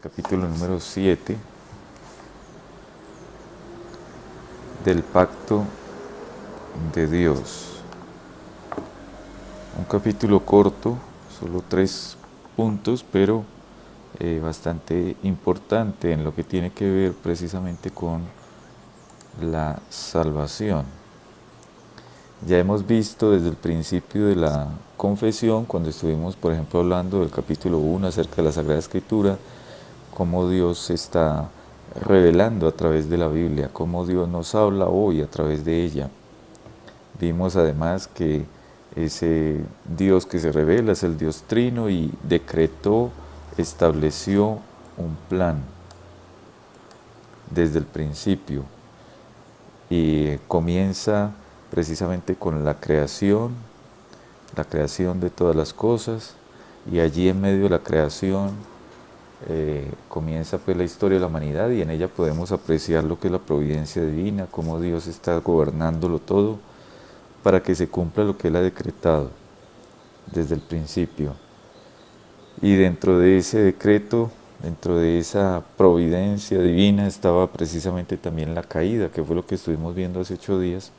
capítulo número 7 del pacto de Dios. Un capítulo corto, solo 3 puntos, pero bastante importante en lo que tiene que ver precisamente con la salvación. Ya hemos visto desde el principio de la confesión, cuando estuvimos, por ejemplo, hablando del capítulo 1 acerca de la Sagrada Escritura, cómo Dios se está revelando a través de la Biblia, cómo Dios nos habla hoy a través de ella. Vimos además que ese Dios que se revela es el Dios Trino y decretó, estableció un plan desde el principio y comienza precisamente con la creación de todas las cosas, y allí en medio de la creación comienza pues la historia de la humanidad, y en ella podemos apreciar lo que es la providencia divina, cómo Dios está gobernándolo todo para que se cumpla lo que Él ha decretado desde el principio. Y dentro de ese decreto, dentro de esa providencia divina, estaba precisamente también la caída, que fue lo que estuvimos viendo hace 8 días,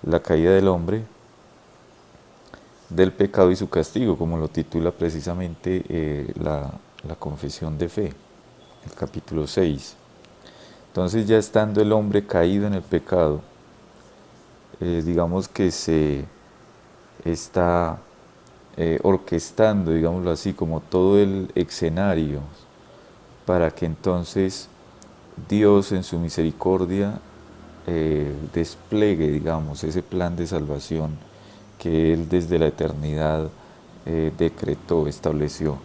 la caída del hombre, del pecado y su castigo, como lo titula precisamente la confesión de fe, el capítulo 6. Entonces, ya estando el hombre caído en el pecado, digamos que se está orquestando, digámoslo así, como todo el escenario para que entonces Dios en su misericordia despliegue, digamos, ese plan de salvación que Él desde la eternidad decretó, estableció.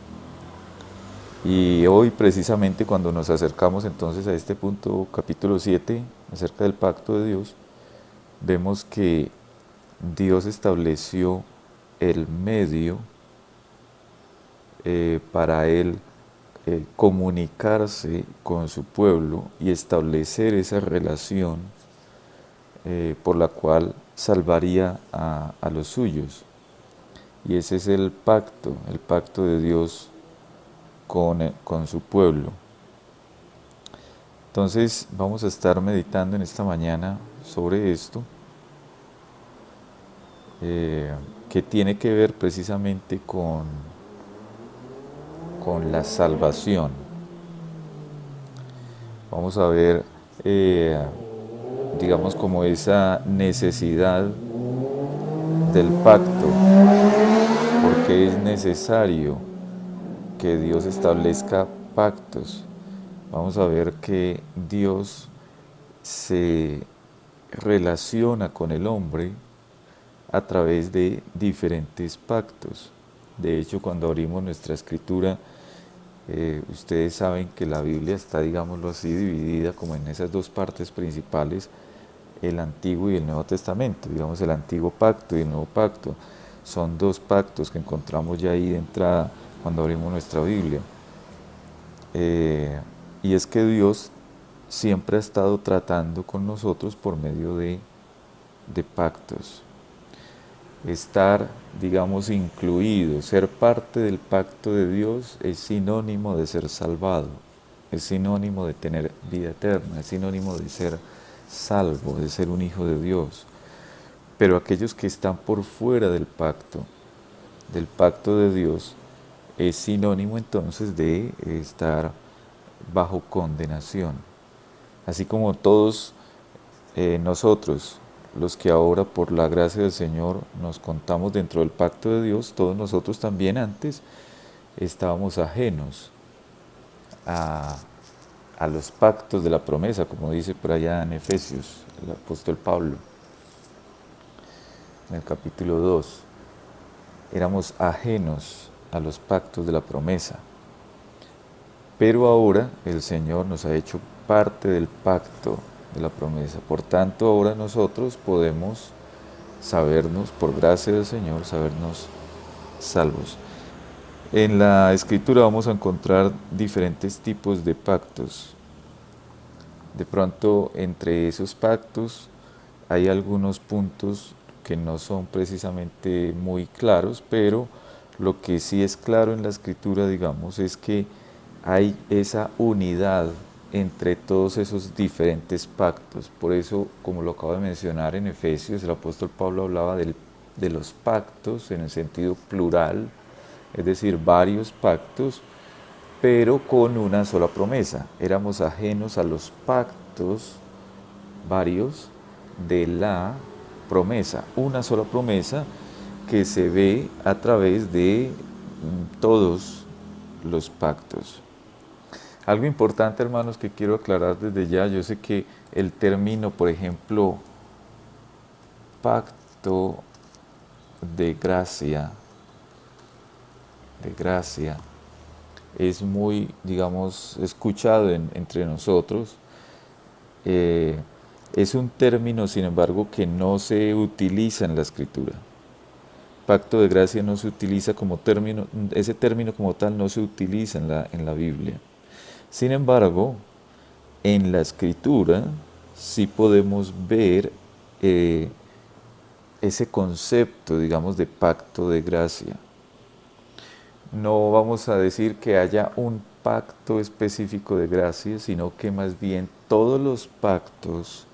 Y hoy precisamente cuando nos acercamos entonces a este punto, capítulo 7, acerca del pacto de Dios, vemos que Dios estableció el medio para Él comunicarse con su pueblo y establecer esa relación por la cual salvaría a los suyos. Y ese es el pacto de Dios con su pueblo. Entonces vamos a estar meditando en esta mañana sobre esto, que tiene que ver precisamente con la salvación. Vamos a ver, digamos, como esa necesidad del pacto, porque es necesario que Dios establezca pactos. Vamos a ver que Dios se relaciona con el hombre a través de diferentes pactos. De hecho, cuando abrimos nuestra escritura, ustedes saben que la Biblia está, digámoslo así, dividida como en esas dos partes principales, el Antiguo y el Nuevo Testamento. Digamos, el Antiguo Pacto y el Nuevo Pacto son dos pactos que encontramos ya ahí de entrada cuando abrimos nuestra Biblia. Y es que Dios siempre ha estado tratando con nosotros por medio de pactos. Estar, digamos, incluido, ser parte del pacto de Dios es sinónimo de ser salvado, es sinónimo de tener vida eterna, es sinónimo de ser salvo, de ser un hijo de Dios. Pero aquellos que están por fuera del pacto de Dios, es sinónimo entonces de estar bajo condenación. Así como todos nosotros, los que ahora por la gracia del Señor nos contamos dentro del pacto de Dios, todos nosotros también antes estábamos ajenos a los pactos de la promesa, como dice por allá en Efesios el apóstol Pablo, en el capítulo 2. Éramos ajenos a los pactos de la promesa. Pero ahora el Señor nos ha hecho parte del pacto de la promesa. Por tanto, ahora nosotros podemos sabernos, por gracia del Señor, sabernos salvos. En la Escritura vamos a encontrar diferentes tipos de pactos. De pronto, entre esos pactos hay algunos puntos que no son precisamente muy claros, pero lo que sí es claro en la Escritura, digamos, es que hay esa unidad entre todos esos diferentes pactos. Por eso, como lo acabo de mencionar en Efesios, el apóstol Pablo hablaba de los pactos en el sentido plural, es decir, varios pactos, pero con una sola promesa. Éramos ajenos a los pactos varios de la promesa, una sola promesa que se ve a través de todos los pactos. Algo importante, hermanos, que quiero aclarar desde ya, yo sé que el término, por ejemplo, pacto de gracia, es muy, digamos, escuchado entre nosotros. Eh, es un término, sin embargo, que no se utiliza en la Escritura. Pacto de gracia no se utiliza como término, ese término como tal no se utiliza en la Biblia. Sin embargo, en la Escritura sí podemos ver ese concepto, digamos, de pacto de gracia. No vamos a decir que haya un pacto específico de gracia, sino que más bien todos los pactos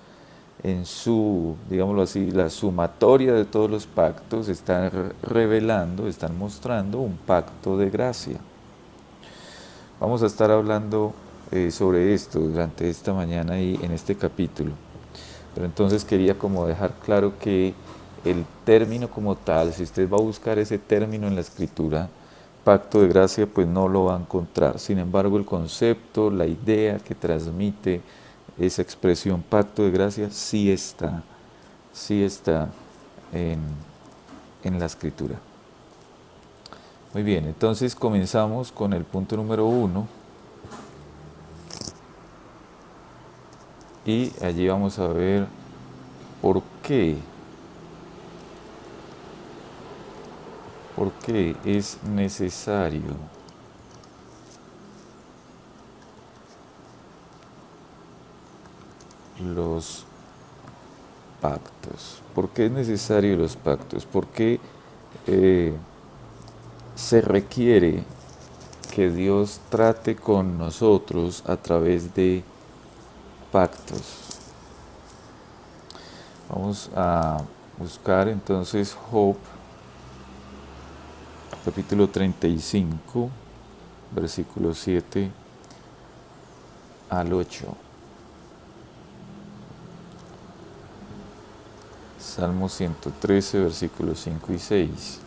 en su, digámoslo así, la sumatoria de todos los pactos están revelando, están mostrando un pacto de gracia. Vamos a estar hablando sobre esto durante esta mañana y en este capítulo. Pero entonces quería como dejar claro que el término como tal, si usted va a buscar ese término en la escritura, pacto de gracia, pues no lo va a encontrar. Sin embargo, el concepto, la idea que transmite esa expresión pacto de gracia sí está en, en la escritura. Muy bien, entonces comenzamos con el punto número 1 y allí vamos a ver por qué es necesario los pactos. ¿Por qué es necesario los pactos? ¿Por qué se requiere que Dios trate con nosotros a través de pactos? Vamos a buscar entonces Job, capítulo 35, versículos 7 al 8. Salmo 113, versículos 5 y 6.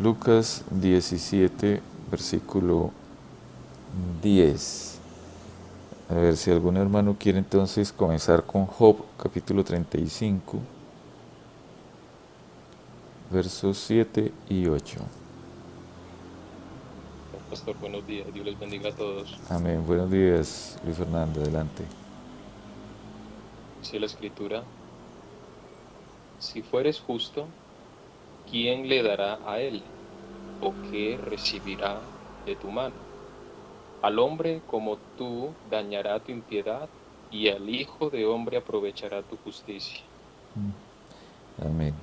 Lucas 17, versículo 10. A ver si algún hermano quiere entonces comenzar con Job, capítulo 35, versos 7 y 8. Pastor, buenos días. Dios les bendiga a todos. Amén. Buenos días, Luis Fernando. Adelante. Dice la Escritura: si fueres justo, ¿quién le dará a él? ¿O qué recibirá de tu mano? Al hombre como tú dañará tu impiedad, y al Hijo de hombre aprovechará tu justicia. Amén.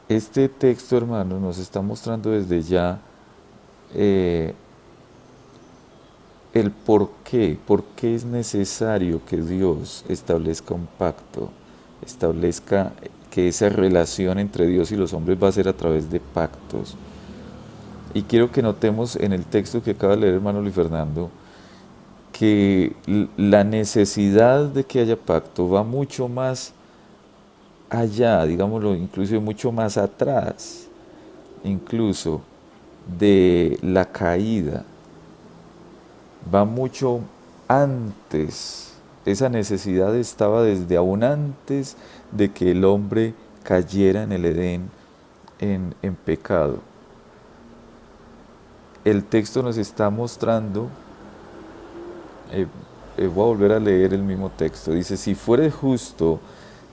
Este texto, hermano, nos está mostrando desde ya el por qué es necesario que Dios establezca un pacto, establezca que esa relación entre Dios y los hombres va a ser a través de pactos. Y quiero que notemos en el texto que acaba de leer hermano Luis Fernando, que la necesidad de que haya pacto va mucho más allá, digámoslo, incluso mucho más atrás, incluso de la caída, va mucho antes. Esa necesidad estaba desde aún antes de que el hombre cayera en el Edén en pecado. El texto nos está mostrando, voy a volver a leer el mismo texto, dice, si fueres justo,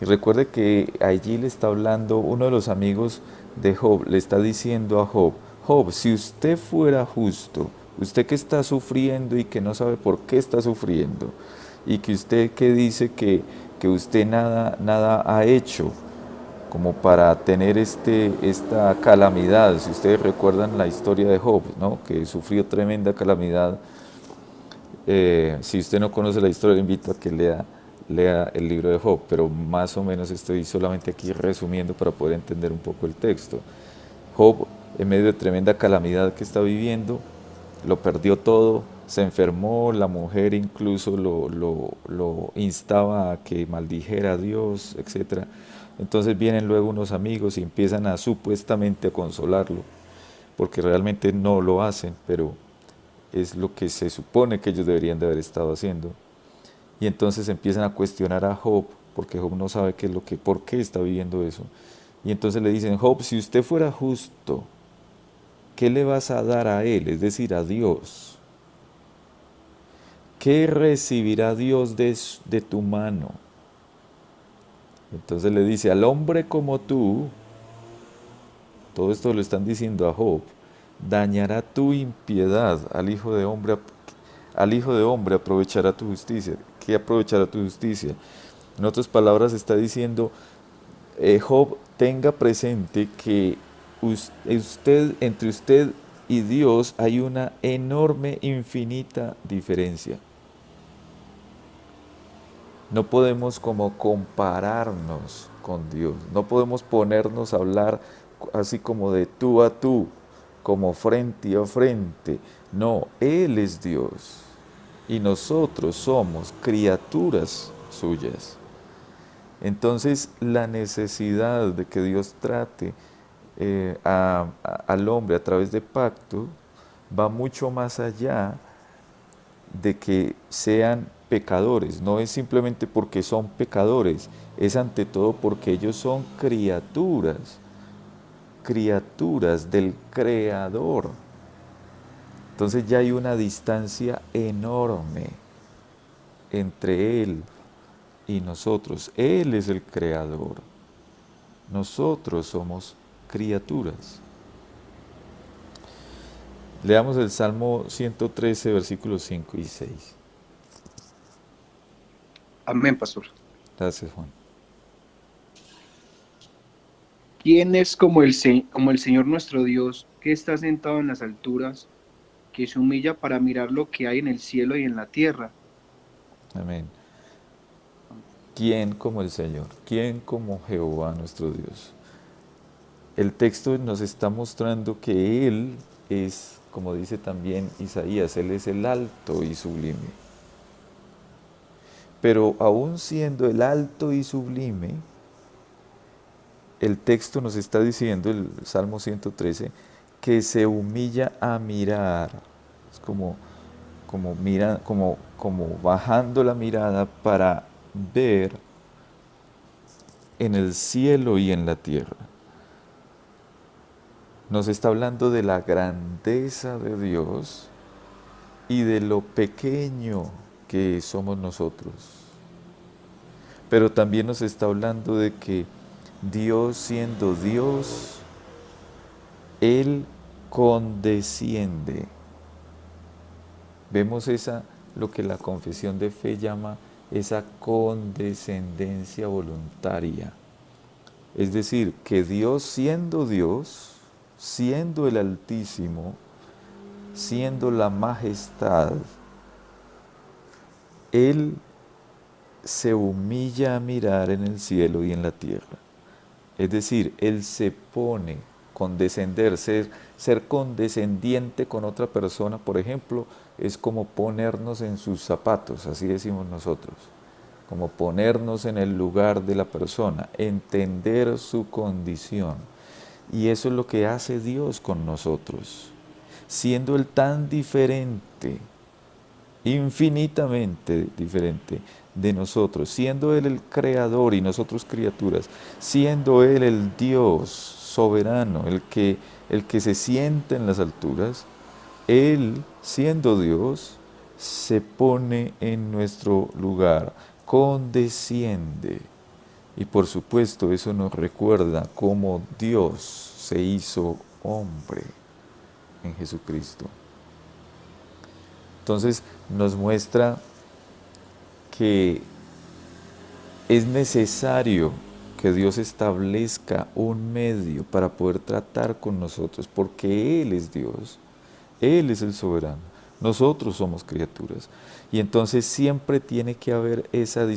y recuerde que allí le está hablando uno de los amigos de Job, le está diciendo a Job, Job, si usted fuera justo, usted que está sufriendo y que no sabe por qué está sufriendo, y que usted que dice que usted nada ha hecho, como para tener esta calamidad. Si ustedes recuerdan la historia de Job, ¿no? Que sufrió tremenda calamidad. Si usted no conoce la historia, le invito a que lea el libro de Job, pero más o menos estoy solamente aquí resumiendo para poder entender un poco el texto. Job, en medio de tremenda calamidad que está viviendo, lo perdió todo, se enfermó, la mujer incluso lo instaba a que maldijera a Dios, etc. Entonces vienen luego unos amigos y empiezan a supuestamente a consolarlo, porque realmente no lo hacen, pero es lo que se supone que ellos deberían de haber estado haciendo. Y entonces empiezan a cuestionar a Job, porque Job no sabe qué es lo que, por qué está viviendo eso. Y entonces le dicen: Job, si usted fuera justo, ¿qué le vas a dar a él? Es decir, a Dios. ¿Qué recibirá Dios de tu mano? Entonces le dice: al hombre como tú, todo esto lo están diciendo a Job, dañará tu impiedad, al hijo de hombre aprovechará tu justicia. ¿Qué aprovechará tu justicia? En otras palabras está diciendo, Job, tenga presente que entre usted y Dios hay una enorme, infinita diferencia. No podemos como compararnos con Dios, no podemos ponernos a hablar así como de tú a tú, como frente a frente. No, Él es Dios y nosotros somos criaturas suyas. Entonces la necesidad de que Dios trate al hombre a través de pacto va mucho más allá de que sean pecadores. No es simplemente porque son pecadores, es ante todo porque ellos son criaturas, criaturas del Creador. Entonces ya hay una distancia enorme entre Él y nosotros. Él es el Creador. Nosotros somos criaturas. Leamos el Salmo 113, versículos 5 y 6. Amén, pastor. Gracias, Juan. ¿Quién es como el Señor nuestro Dios, que está sentado en las alturas, que se humilla para mirar lo que hay en el cielo y en la tierra? Amén. ¿Quién como el Señor? ¿Quién como Jehová nuestro Dios? El texto nos está mostrando que Él es, como dice también Isaías, Él es el alto y sublime. Pero aún siendo el alto y sublime, el texto nos está diciendo, el Salmo 113, que se humilla a mirar. Es como bajando la mirada para ver en el cielo y en la tierra. Nos está hablando de la grandeza de Dios y de lo pequeño que somos nosotros. Pero también nos está hablando de que Dios, siendo Dios, Él condesciende. Vemos lo que la confesión de fe llama esa condescendencia voluntaria. Es decir, que Dios, siendo el Altísimo, siendo la majestad, Él se humilla a mirar en el cielo y en la tierra. Es decir, Él se pone, condescender, ser condescendiente con otra persona, por ejemplo, es como ponernos en sus zapatos, así decimos nosotros, como ponernos en el lugar de la persona, entender su condición. Y eso es lo que hace Dios con nosotros, siendo Él tan diferente, infinitamente diferente de nosotros, siendo Él el creador y nosotros criaturas, siendo Él el Dios soberano, el que se sienta en las alturas, Él, siendo Dios, se pone en nuestro lugar, condesciende. Y por supuesto eso nos recuerda cómo Dios se hizo hombre en Jesucristo. Entonces nos muestra que es necesario que Dios establezca un medio para poder tratar con nosotros, porque Él es Dios, Él es el soberano, nosotros somos criaturas. Y entonces siempre tiene que haber esa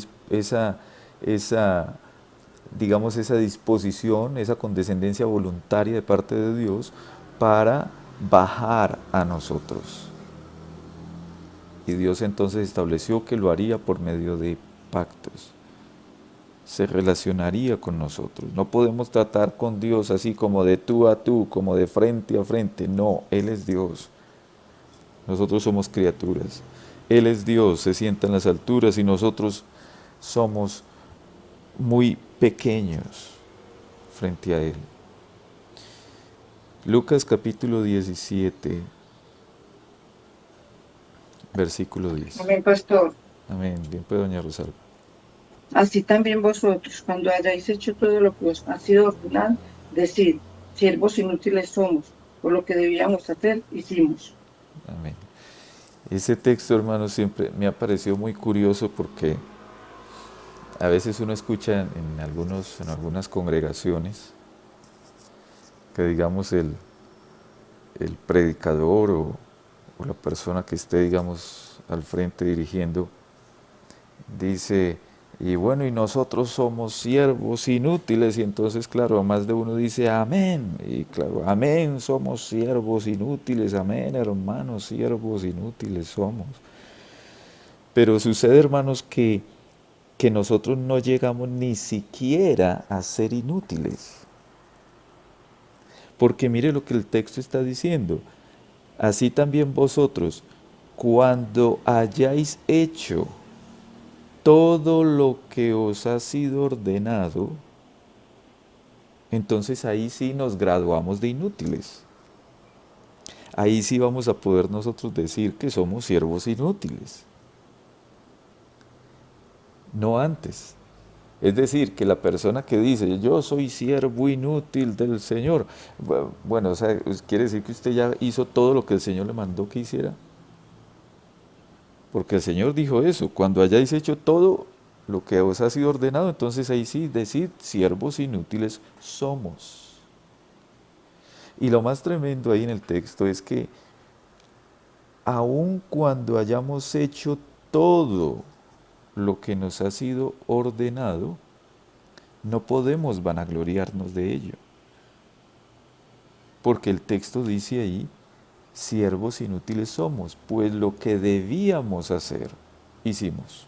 digamos, esa disposición, esa condescendencia voluntaria de parte de Dios para bajar a nosotros. Y Dios entonces estableció que lo haría por medio de pactos. Se relacionaría con nosotros. No podemos tratar con Dios así como de tú a tú, como de frente a frente. No, Él es Dios. Nosotros somos criaturas. Él es Dios, se sienta en las alturas y nosotros somos muy pequeños frente a Él. Lucas capítulo 17, versículo 10. Amén, pastor. Amén. Bien, pues, doña Rosalba. Así también vosotros, cuando hayáis hecho todo lo que os ha sido ordenado, decid, siervos inútiles somos, por lo que debíamos hacer, hicimos. Amén. Ese texto, hermano, siempre me ha parecido muy curioso porque a veces uno escucha en algunas congregaciones que, digamos, el predicador o la persona que esté, digamos, al frente dirigiendo, dice, y bueno, y nosotros somos siervos inútiles, y entonces, claro, más de uno dice, amén, y claro, amén, somos siervos inútiles, amén, hermanos, siervos inútiles somos. Pero sucede, hermanos, que nosotros no llegamos ni siquiera a ser inútiles. Porque mire lo que el texto está diciendo. Así también vosotros, cuando hayáis hecho todo lo que os ha sido ordenado, entonces ahí sí nos graduamos de inútiles. Ahí sí vamos a poder nosotros decir que somos siervos inútiles. No antes. Es decir, que la persona que dice, yo soy siervo inútil del Señor, bueno, o sea, quiere decir que usted ya hizo todo lo que el Señor le mandó que hiciera. Porque el Señor dijo eso, cuando hayáis hecho todo lo que os ha sido ordenado, entonces ahí sí, decid, siervos inútiles somos. Y lo más tremendo ahí en el texto es que aun cuando hayamos hecho todo lo que nos ha sido ordenado, no podemos vanagloriarnos de ello. Porque el texto dice ahí, siervos inútiles somos, pues lo que debíamos hacer, hicimos.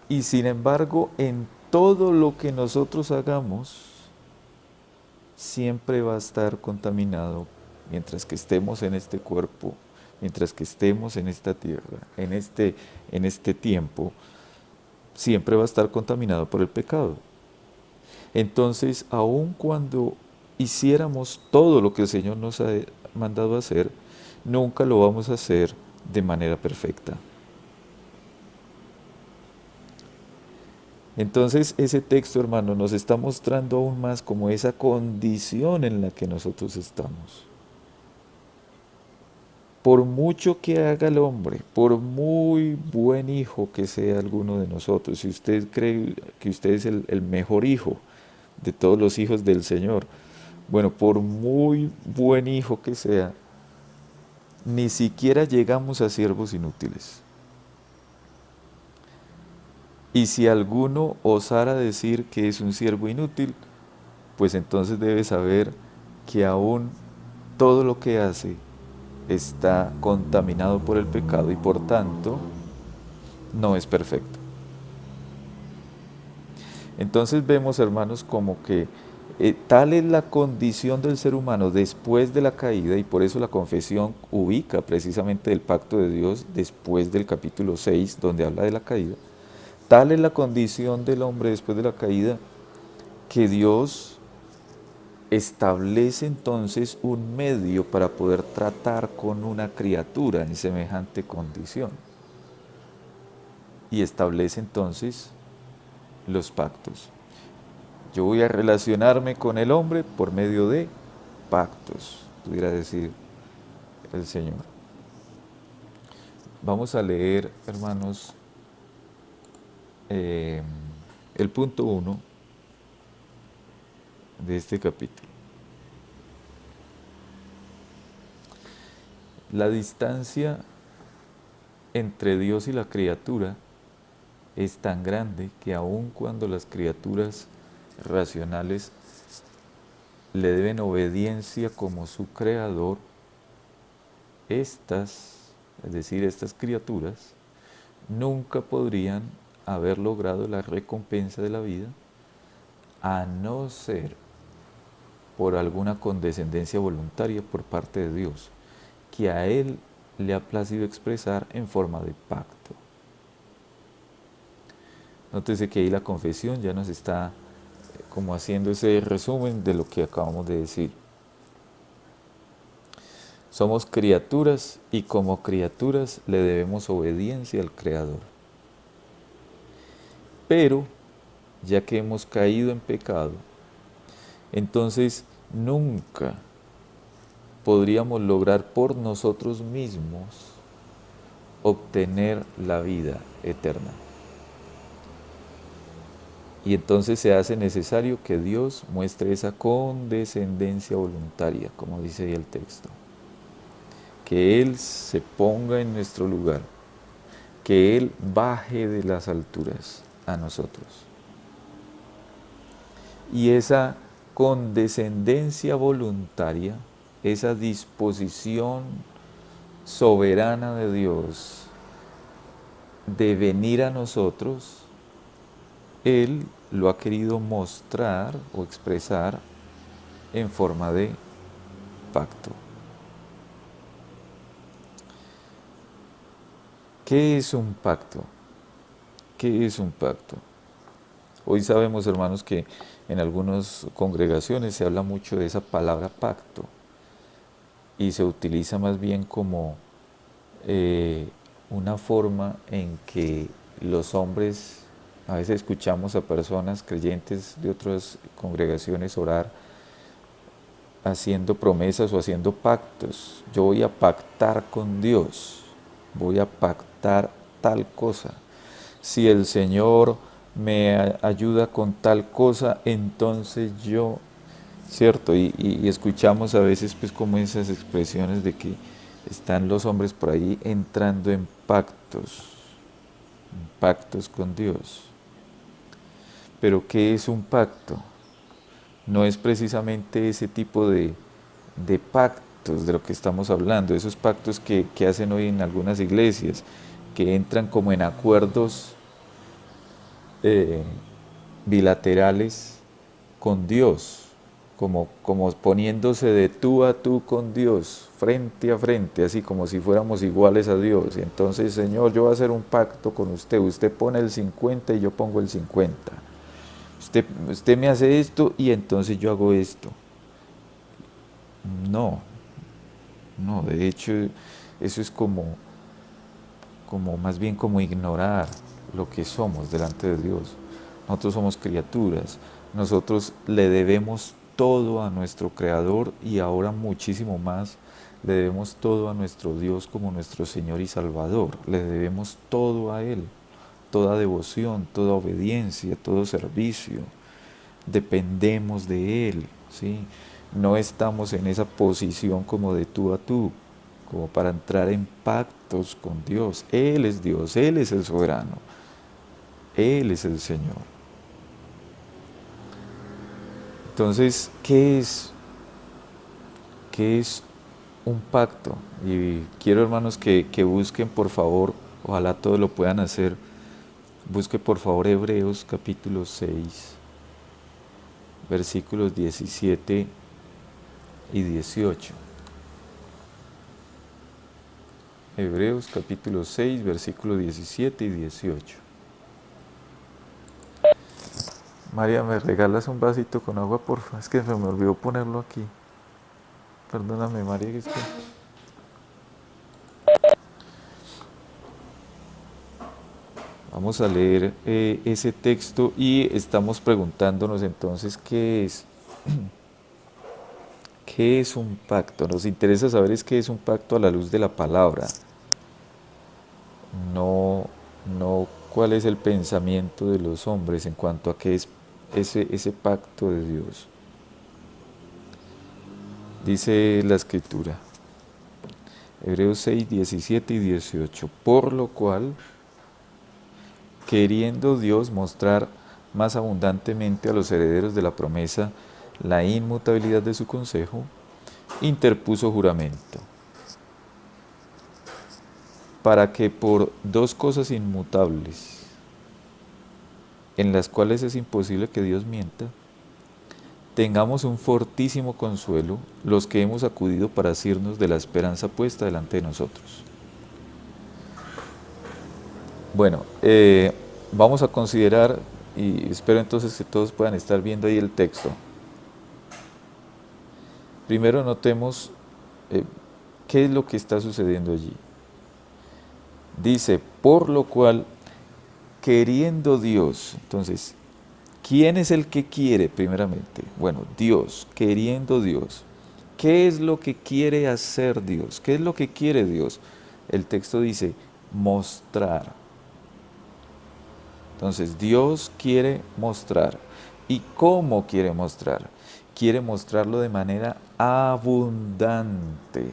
Y sin embargo, en todo lo que nosotros hagamos, siempre va a estar contaminado mientras que estemos en este cuerpo, mientras que estemos en esta tierra, en este tiempo, siempre va a estar contaminado por el pecado. Entonces, aun cuando hiciéramos todo lo que el Señor nos ha mandado hacer, nunca lo vamos a hacer de manera perfecta. Entonces, ese texto, hermano, nos está mostrando aún más como esa condición en la que nosotros estamos. Por mucho que haga el hombre, por muy buen hijo que sea alguno de nosotros, si usted cree que usted es el mejor hijo de todos los hijos del Señor, bueno, por muy buen hijo que sea, ni siquiera llegamos a siervos inútiles. Y si alguno osara decir que es un siervo inútil, pues entonces debe saber que aún todo lo que hace está contaminado por el pecado y por tanto no es perfecto. Entonces vemos, hermanos, como que tal es la condición del ser humano después de la caída, y por eso la confesión ubica precisamente el pacto de Dios después del capítulo 6, donde habla de la caída. Tal es la condición del hombre después de la caída que Dios establece entonces un medio para poder tratar con una criatura en semejante condición. Y establece entonces los pactos. Yo voy a relacionarme con el hombre por medio de pactos, pudiera decir el Señor. Vamos a leer, hermanos, el punto 1 de este capítulo. La distancia entre Dios y la criatura es tan grande que aun cuando las criaturas racionales le deben obediencia como su creador, estas, es decir, estas criaturas, nunca podrían haber logrado la recompensa de la vida a no ser por alguna condescendencia voluntaria por parte de Dios, que a Él le ha placido expresar en forma de pacto. Nótese que ahí la confesión ya nos está como haciendo ese resumen de lo que acabamos de decir. Somos criaturas y como criaturas le debemos obediencia al Creador. Pero, ya que hemos caído en pecado, entonces nunca podríamos lograr por nosotros mismos obtener la vida eterna. Y entonces se hace necesario que Dios muestre esa condescendencia voluntaria, como dice ahí el texto. Que Él se ponga en nuestro lugar, que Él baje de las alturas a nosotros. Y esa condescendencia voluntaria, esa disposición soberana de Dios de venir a nosotros, Él lo ha querido mostrar o expresar en forma de pacto. ¿Qué es un pacto? ¿Qué es un pacto? Hoy sabemos, hermanos, que en algunas congregaciones se habla mucho de esa palabra pacto y se utiliza más bien como una forma en que los hombres, a veces escuchamos a personas creyentes de otras congregaciones orar haciendo promesas o haciendo pactos. Yo voy a pactar con Dios, voy a pactar tal cosa. Si el Señor me ayuda con tal cosa, entonces yo, ¿cierto? Y escuchamos a veces pues como esas expresiones de que están los hombres por ahí entrando en pactos con Dios. Pero ¿qué es un pacto? No es precisamente ese tipo de pactos de lo que estamos hablando, esos pactos que hacen hoy en algunas iglesias, que entran como en acuerdos bilaterales con Dios, como poniéndose de tú a tú con Dios, frente a frente, así como si fuéramos iguales a Dios. Y entonces, Señor, yo voy a hacer un pacto con usted pone el 50 y yo pongo el 50. Usted me hace esto y entonces yo hago esto. No, de hecho, eso es como más bien como ignorar lo que somos delante de Dios. Nosotros somos criaturas, nosotros le debemos todo a nuestro Creador y ahora muchísimo más le debemos todo a nuestro Dios como nuestro Señor y Salvador. Le debemos todo a Él, toda devoción, toda obediencia, todo servicio. Dependemos de Él, ¿sí? No estamos en esa posición como de tú a tú, como para entrar en pactos con Dios. Él es Dios, Él es el soberano, Él es el Señor. Entonces, ¿qué es un pacto? Y quiero, hermanos, que busquen, por favor, ojalá todos lo puedan hacer, busque por favor Hebreos capítulo 6, versículos 17 y 18. Hebreos capítulo 6, versículos 17 y 18. María, ¿me regalas un vasito con agua, porfa? Es que se me olvidó ponerlo aquí. Perdóname, María, que es que... Vamos a leer ese texto y estamos preguntándonos entonces qué es. ¿Qué es un pacto? Nos interesa saber qué es un pacto a la luz de la palabra. No cuál es el pensamiento de los hombres en cuanto a qué es ese pacto de Dios. Dice la Escritura, Hebreos 6, 17 y 18, por lo cual, queriendo Dios mostrar más abundantemente a los herederos de la promesa la inmutabilidad de su consejo, interpuso juramento, para que por dos cosas inmutables, en las cuales es imposible que Dios mienta, tengamos un fortísimo consuelo los que hemos acudido para asirnos de la esperanza puesta delante de nosotros. Bueno, vamos a considerar, y espero entonces que todos puedan estar viendo ahí el texto. Primero notemos qué es lo que está sucediendo allí. Dice, por lo cual, queriendo Dios, entonces, ¿quién es el que quiere primeramente? Bueno, Dios, queriendo Dios. ¿Qué es lo que quiere hacer Dios? ¿Qué es lo que quiere Dios? El texto dice, mostrar. Entonces, Dios quiere mostrar. ¿Y cómo quiere mostrar? Quiere mostrarlo de manera abundante.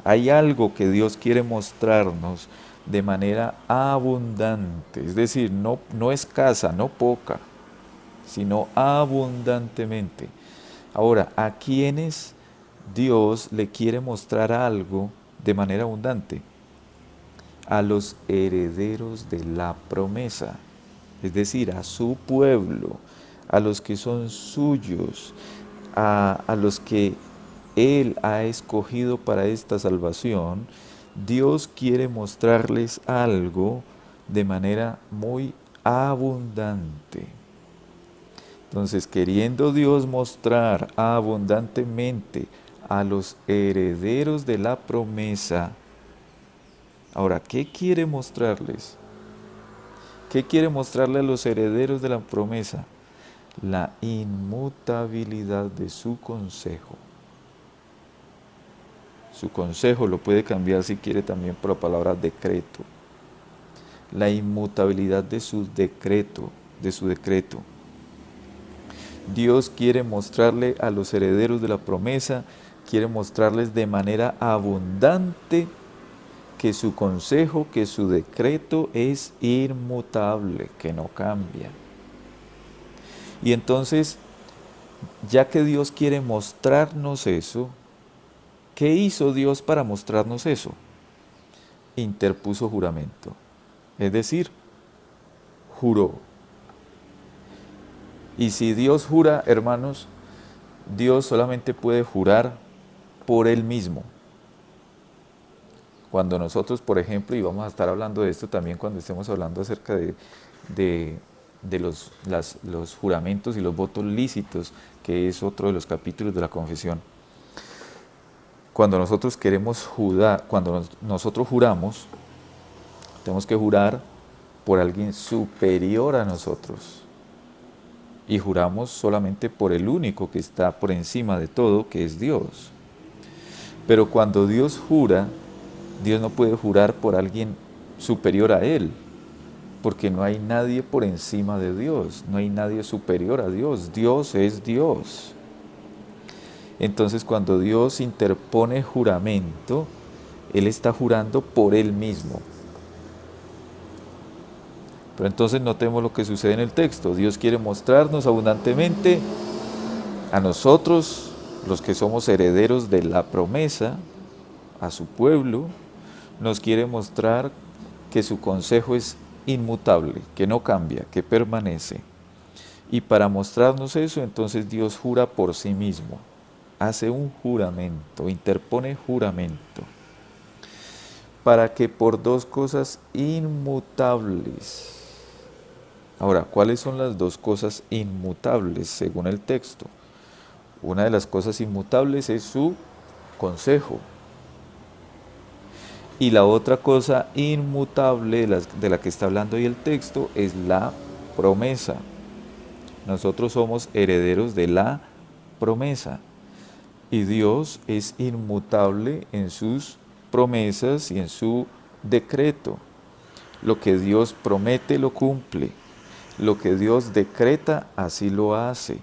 Hay algo que Dios quiere mostrarnos de manera abundante, es decir, no escasa, no poca, sino abundantemente. Ahora, ¿a quiénes Dios le quiere mostrar algo de manera abundante? A los herederos de la promesa, es decir, a su pueblo, a los que son suyos, a los que Él ha escogido para esta salvación. Dios quiere mostrarles algo de manera muy abundante. Entonces, queriendo Dios mostrar abundantemente a los herederos de la promesa, ahora, ¿qué quiere mostrarles? ¿Qué quiere mostrarle a los herederos de la promesa? La inmutabilidad de su consejo. Su consejo lo puede cambiar si quiere también por la palabra decreto. La inmutabilidad de su decreto, Dios quiere mostrarle a los herederos de la promesa, quiere mostrarles de manera abundante que su consejo, que su decreto es inmutable, que no cambia. Y entonces, ya que Dios quiere mostrarnos eso, ¿qué hizo Dios para mostrarnos eso? Interpuso juramento, es decir, juró. Y si Dios jura, hermanos, Dios solamente puede jurar por Él mismo. Cuando nosotros, por ejemplo, y vamos a estar hablando de esto también cuando estemos hablando acerca de los juramentos y los votos lícitos, que es otro de los capítulos de la confesión. Cuando nosotros queremos jurar, cuando nosotros juramos, tenemos que jurar por alguien superior a nosotros. Y juramos solamente por el único que está por encima de todo, que es Dios. Pero cuando Dios jura, Dios no puede jurar por alguien superior a Él, porque no hay nadie por encima de Dios, no hay nadie superior a Dios. Dios es Dios. Entonces, cuando Dios interpone juramento, Él está jurando por Él mismo. Pero entonces notemos lo que sucede en el texto. Dios quiere mostrarnos abundantemente a nosotros, los que somos herederos de la promesa, a su pueblo, nos quiere mostrar que su consejo es inmutable, que no cambia, que permanece. Y para mostrarnos eso, entonces Dios jura por sí mismo, hace un juramento, interpone juramento, para que por dos cosas inmutables. Ahora, ¿cuáles son las dos cosas inmutables según el texto? Una de las cosas inmutables es su consejo. Y la otra cosa inmutable de la que está hablando hoy el texto es la promesa. Nosotros somos herederos de la promesa. Y Dios es inmutable en sus promesas y en su decreto. Lo que Dios promete lo cumple. Lo que Dios decreta, así lo hace.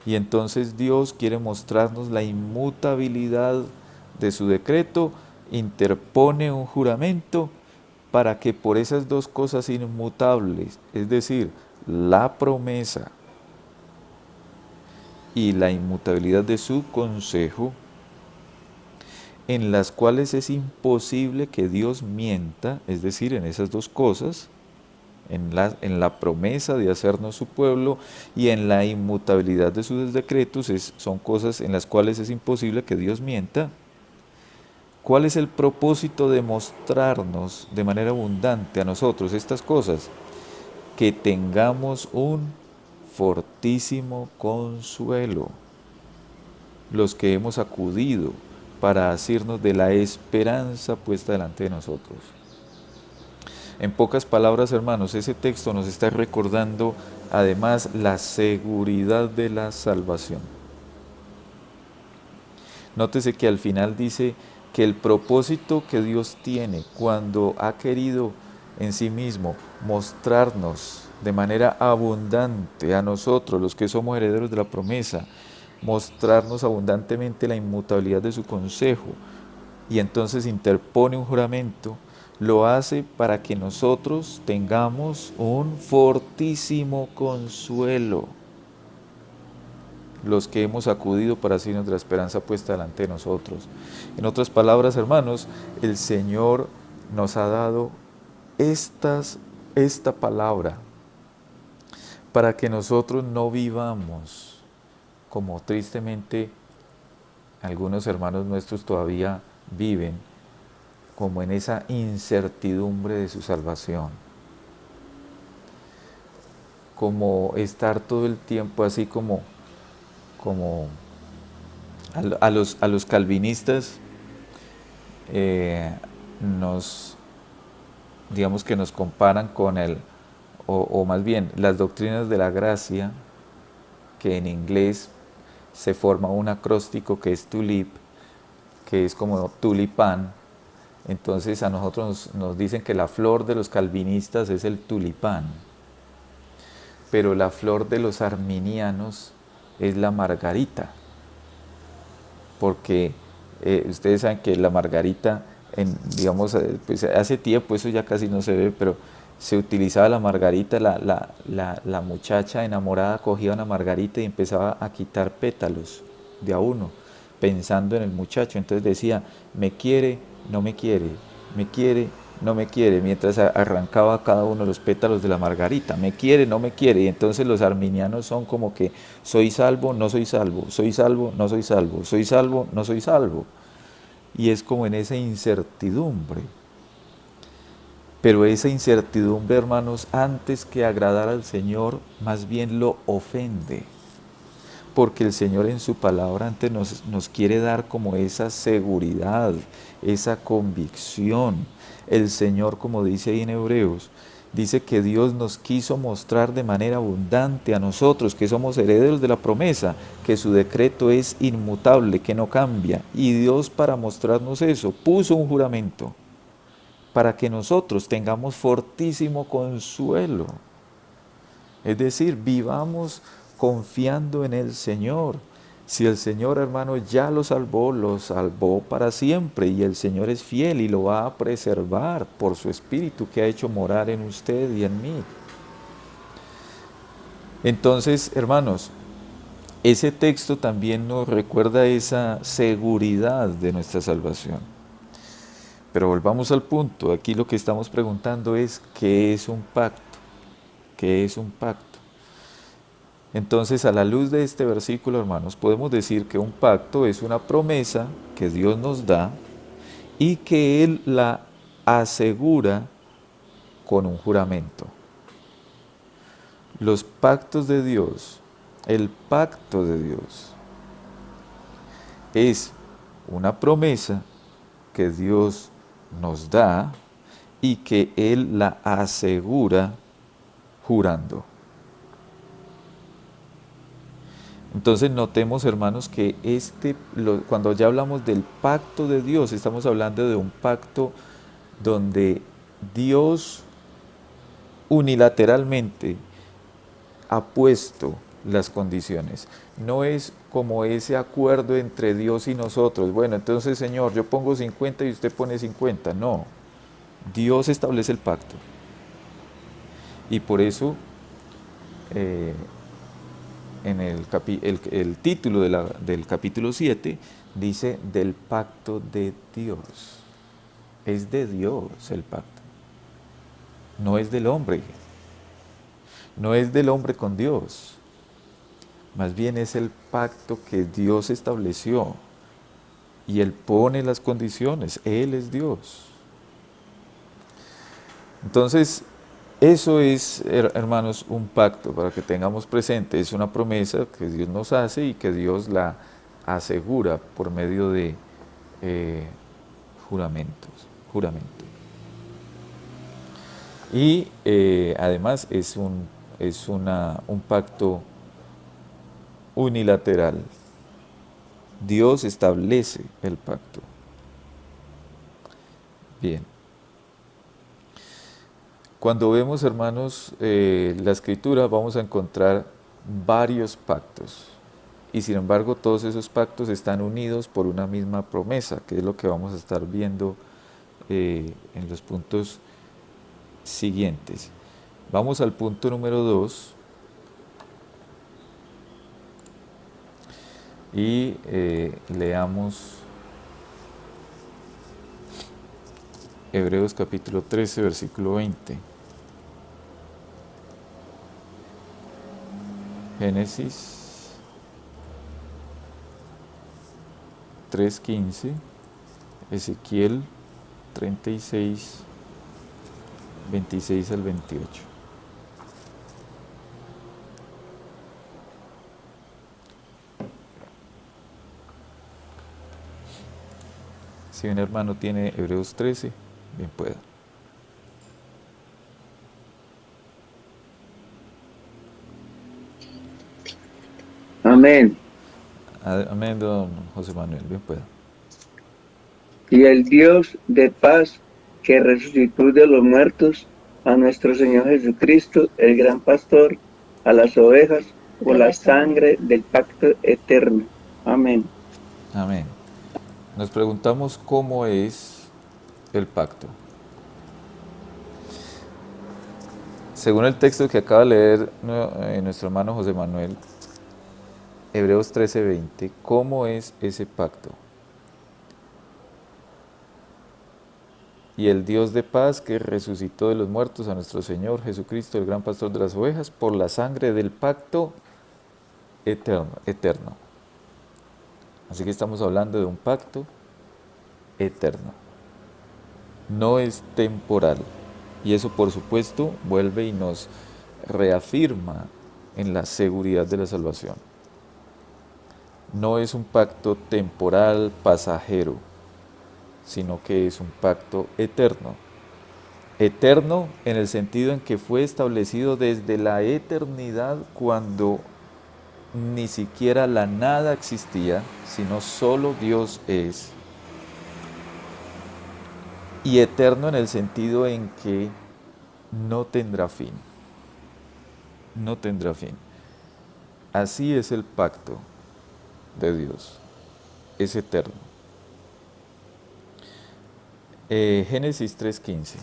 Y entonces Dios quiere mostrarnos la inmutabilidad de su decreto, interpone un juramento para que por esas dos cosas inmutables, es decir, la promesa y la inmutabilidad de su consejo, en las cuales es imposible que Dios mienta, es decir, en esas dos cosas, en la promesa de hacernos su pueblo y en la inmutabilidad de sus decretos, son cosas en las cuales es imposible que Dios mienta. ¿Cuál es el propósito de mostrarnos de manera abundante a nosotros estas cosas? Que tengamos un fortísimo consuelo, los que hemos acudido para asirnos de la esperanza puesta delante de nosotros. En pocas palabras, hermanos, ese texto nos está recordando además la seguridad de la salvación. Nótese que al final dice que el propósito que Dios tiene cuando ha querido en sí mismo mostrarnos de manera abundante a nosotros, los que somos herederos de la promesa, mostrarnos abundantemente la inmutabilidad de su consejo, y entonces interpone un juramento, lo hace para que nosotros tengamos un fortísimo consuelo, los que hemos acudido para asirnos de la esperanza puesta delante de nosotros. En otras palabras, hermanos, el Señor nos ha dado esta palabra para que nosotros no vivamos como tristemente algunos hermanos nuestros todavía viven, como en esa incertidumbre de su salvación, como estar todo el tiempo así como a los calvinistas digamos que nos comparan con o más bien las doctrinas de la gracia, que en inglés se forma un acróstico que es tulip, que es como tulipán. Entonces a nosotros nos dicen que la flor de los calvinistas es el tulipán, pero la flor de los arminianos es la margarita, porque ustedes saben que la margarita, digamos, pues hace tiempo, eso ya casi no se ve, pero se utilizaba la margarita, la muchacha enamorada cogía una margarita y empezaba a quitar pétalos de a uno, pensando en el muchacho. Entonces decía, me quiere, no me quiere, me quiere, no me quiere, mientras arrancaba cada uno de los pétalos de la margarita, me quiere, no me quiere. Y entonces los arminianos son como que soy salvo, no soy salvo, soy salvo, no soy salvo, soy salvo, no soy salvo. Y es como en esa incertidumbre. Pero esa incertidumbre, hermanos, antes que agradar al Señor, más bien lo ofende. Porque el Señor en su palabra antes nos quiere dar como esa seguridad, esa convicción. El Señor, como dice ahí en Hebreos, dice que Dios nos quiso mostrar de manera abundante a nosotros, que somos herederos de la promesa, que su decreto es inmutable, que no cambia. Y Dios, para mostrarnos eso, puso un juramento para que nosotros tengamos fortísimo consuelo. Es decir, vivamos confiando en el Señor. Si el Señor, hermano, ya lo salvó para siempre, y el Señor es fiel y lo va a preservar por su Espíritu que ha hecho morar en usted y en mí. Entonces, hermanos, ese texto también nos recuerda esa seguridad de nuestra salvación. Pero volvamos al punto. Aquí lo que estamos preguntando es, ¿qué es un pacto? ¿Qué es un pacto? Entonces, a la luz de este versículo, hermanos, podemos decir que un pacto es una promesa que Dios nos da y que Él la asegura con un juramento. Los pactos de Dios, el pacto de Dios, es una promesa que Dios nos da y que Él la asegura jurando. Entonces notemos, hermanos, que cuando ya hablamos del pacto de Dios, estamos hablando de un pacto donde Dios unilateralmente ha puesto las condiciones. No es como ese acuerdo entre Dios y nosotros. Bueno, entonces Señor, yo pongo 50 y usted pone 50. No, Dios establece el pacto. Y por eso eh, en el título del capítulo 7 dice del pacto de Dios. Es de Dios el pacto. No es del hombre. No es del hombre con Dios. Más bien es el pacto que Dios estableció. Y Él pone las condiciones. Él es Dios. Entonces, eso es, hermanos, un pacto para que tengamos presente. Es una promesa que Dios nos hace y que Dios la asegura por medio de juramento. Y además es un pacto unilateral. Dios establece el pacto. Bien. Cuando vemos, hermanos, la escritura, vamos a encontrar varios pactos. Y sin embargo, todos esos pactos están unidos por una misma promesa, que es lo que vamos a estar viendo en los puntos siguientes. Vamos al punto número 2. Y leamos Hebreos capítulo 13, versículo 20. Génesis 3:15, Ezequiel 36, 26 al 28. Si un hermano tiene Hebreos 13, bien pueda. Amén. Amén, don José Manuel, bien pueda. Y el Dios de paz que resucitó de los muertos a nuestro Señor Jesucristo, el gran pastor, a las ovejas por la sangre del pacto eterno. Amén. Amén. Nos preguntamos cómo es el pacto. Según el texto que acaba de leer nuestro hermano José Manuel, Hebreos 13:20, ¿cómo es ese pacto? Y el Dios de paz que resucitó de los muertos a nuestro Señor Jesucristo, el gran pastor de las ovejas, por la sangre del pacto eterno. Así que estamos hablando de un pacto eterno. No es temporal. Y eso, por supuesto, vuelve y nos reafirma en la seguridad de la salvación. No es un pacto temporal, pasajero, sino que es un pacto eterno. Eterno en el sentido en que fue establecido desde la eternidad, cuando ni siquiera la nada existía, sino solo Dios es. Y eterno en el sentido en que no tendrá fin. No tendrá fin. Así es el pacto de Dios. Es eterno. Génesis 3:15.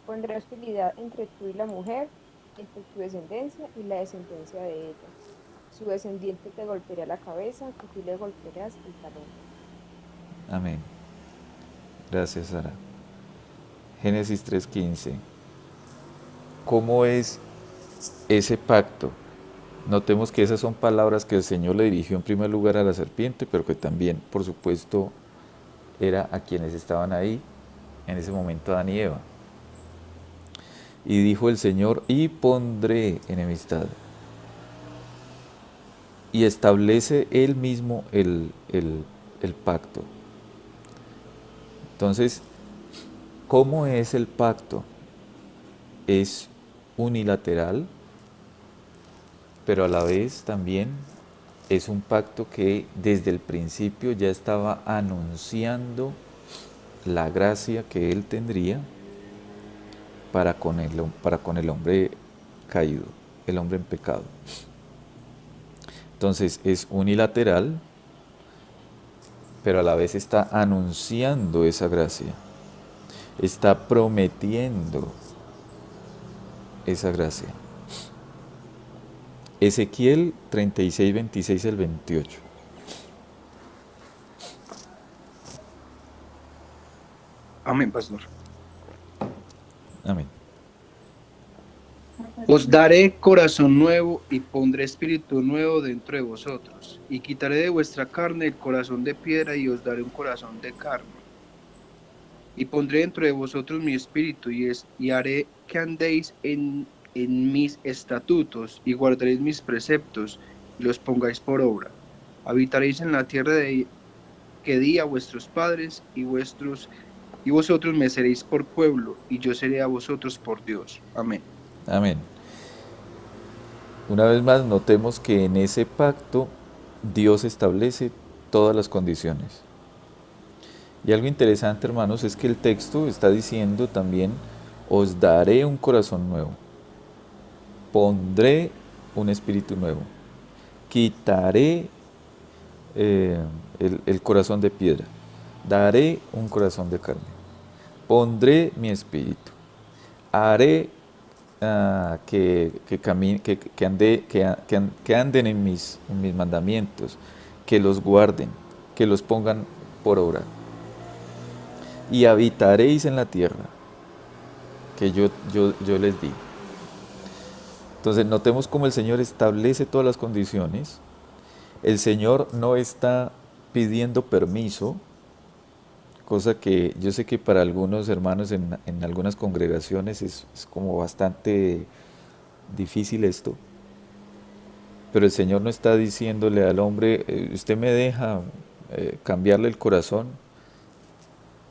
Pondré hostilidad entre tú y la mujer, entre tu descendencia y la descendencia de ella. Su descendiente te golpeará la cabeza, y tú le golpearás el talón. Amén. Gracias, Sara. Génesis 3:15. ¿Cómo es ese pacto? Notemos que esas son palabras que el Señor le dirigió en primer lugar a la serpiente, pero que también, por supuesto, era a quienes estaban ahí en ese momento, Adán y Eva. Y dijo el Señor: y pondré enemistad. Y establece Él mismo el pacto. Entonces, ¿cómo es el pacto? Es unilateral, pero a la vez también es un pacto que desde el principio ya estaba anunciando la gracia que Él tendría para con el hombre caído, el hombre en pecado. Entonces es unilateral, pero a la vez está anunciando esa gracia, está prometiendo esa gracia. Ezequiel 36, 26 al 28. Amén, pastor. Amén. Os daré corazón nuevo y pondré espíritu nuevo dentro de vosotros, y quitaré de vuestra carne el corazón de piedra y os daré un corazón de carne. Y pondré dentro de vosotros mi espíritu y haré que andéis en mis estatutos y guardaréis mis preceptos y los pongáis por obra. Habitaréis en la tierra que di a vuestros padres y vosotros me seréis por pueblo y yo seré a vosotros por Dios. Amén. Amén. Una vez más, notemos que en ese pacto Dios establece todas las condiciones. Y algo interesante, hermanos, es que el texto está diciendo también, os daré un corazón nuevo, pondré un espíritu nuevo, quitaré el corazón de piedra, daré un corazón de carne, pondré mi espíritu, haré que anden en mis mandamientos, que los guarden, que los pongan por obra. Y habitaréis en la tierra que yo les di. Entonces notemos cómo el Señor establece todas las condiciones. El Señor no está pidiendo permiso, cosa que yo sé que para algunos hermanos en algunas congregaciones es como bastante difícil esto, pero el Señor no está diciéndole al hombre, usted me deja cambiarle el corazón.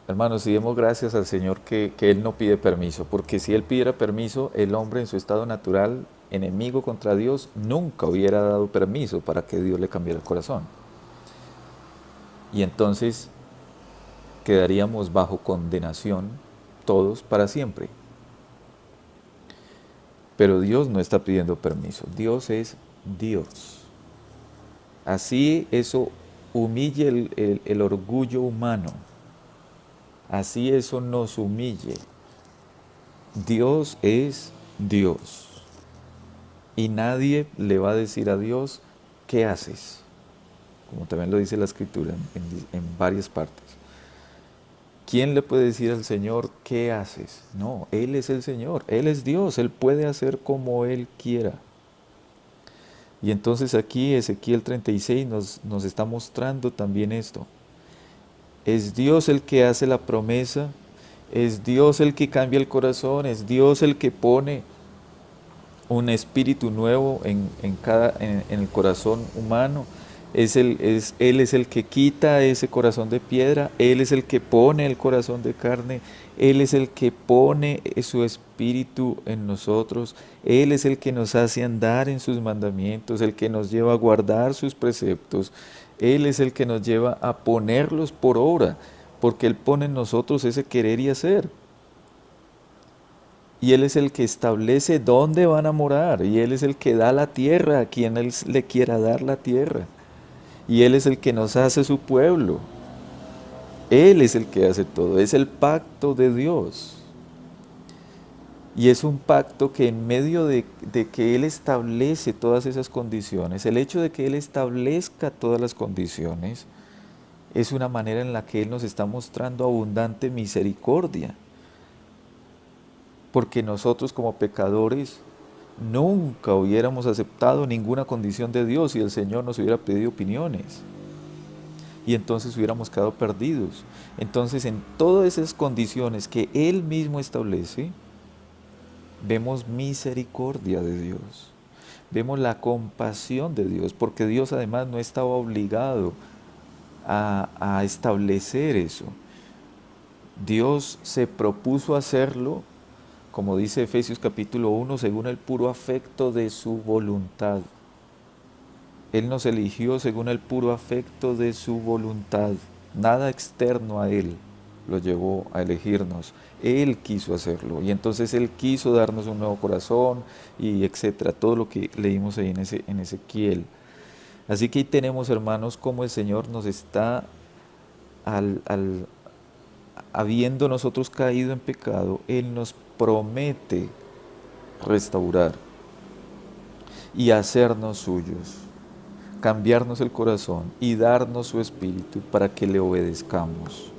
Hermanos, si demos gracias al Señor que Él no pide permiso, porque si Él pidiera permiso, el hombre en su estado natural, enemigo contra Dios, nunca hubiera dado permiso para que Dios le cambiara el corazón. Y entonces quedaríamos bajo condenación todos para siempre. Pero Dios no está pidiendo permiso, Dios es Dios. Así eso humille el orgullo humano, así eso nos humille. Dios es Dios. Y nadie le va a decir a Dios, ¿qué haces? Como también lo dice la Escritura en varias partes. ¿Quién le puede decir al Señor, qué haces? No, Él es el Señor, Él es Dios, Él puede hacer como Él quiera. Y entonces aquí Ezequiel 36 nos está mostrando también esto. Es Dios el que hace la promesa, es Dios el que cambia el corazón, es Dios el que pone un espíritu nuevo en el corazón humano. Él es el que quita ese corazón de piedra, Él es el que pone el corazón de carne, Él es el que pone su espíritu en nosotros, Él es el que nos hace andar en sus mandamientos, el que nos lleva a guardar sus preceptos, Él es el que nos lleva a ponerlos por obra, porque Él pone en nosotros ese querer y hacer. Y Él es el que establece dónde van a morar, y Él es el que da la tierra a quien Él le quiera dar la tierra. Y Él es el que nos hace su pueblo. Él es el que hace todo. Es el pacto de Dios. Y es un pacto que en medio de que Él establece todas esas condiciones, el hecho de que Él establezca todas las condiciones, es una manera en la que Él nos está mostrando abundante misericordia. Porque nosotros como pecadores nunca hubiéramos aceptado ninguna condición de Dios si el Señor nos hubiera pedido opiniones. Y entonces hubiéramos quedado perdidos. Entonces, en todas esas condiciones que Él mismo establece, vemos misericordia de Dios. Vemos la compasión de Dios, porque Dios además no estaba obligado a establecer eso. Dios se propuso hacerlo, como dice Efesios capítulo 1, según el puro afecto de su voluntad. Él nos eligió según el puro afecto de su voluntad. Nada externo a Él lo llevó a elegirnos. Él quiso hacerlo. Y entonces Él quiso darnos un nuevo corazón y etcétera. Todo lo que leímos ahí en Ezequiel. Así que ahí tenemos, hermanos, cómo el Señor nos está, habiendo nosotros caído en pecado, Él nos promete restaurar y hacernos suyos, cambiarnos el corazón y darnos su espíritu para que le obedezcamos.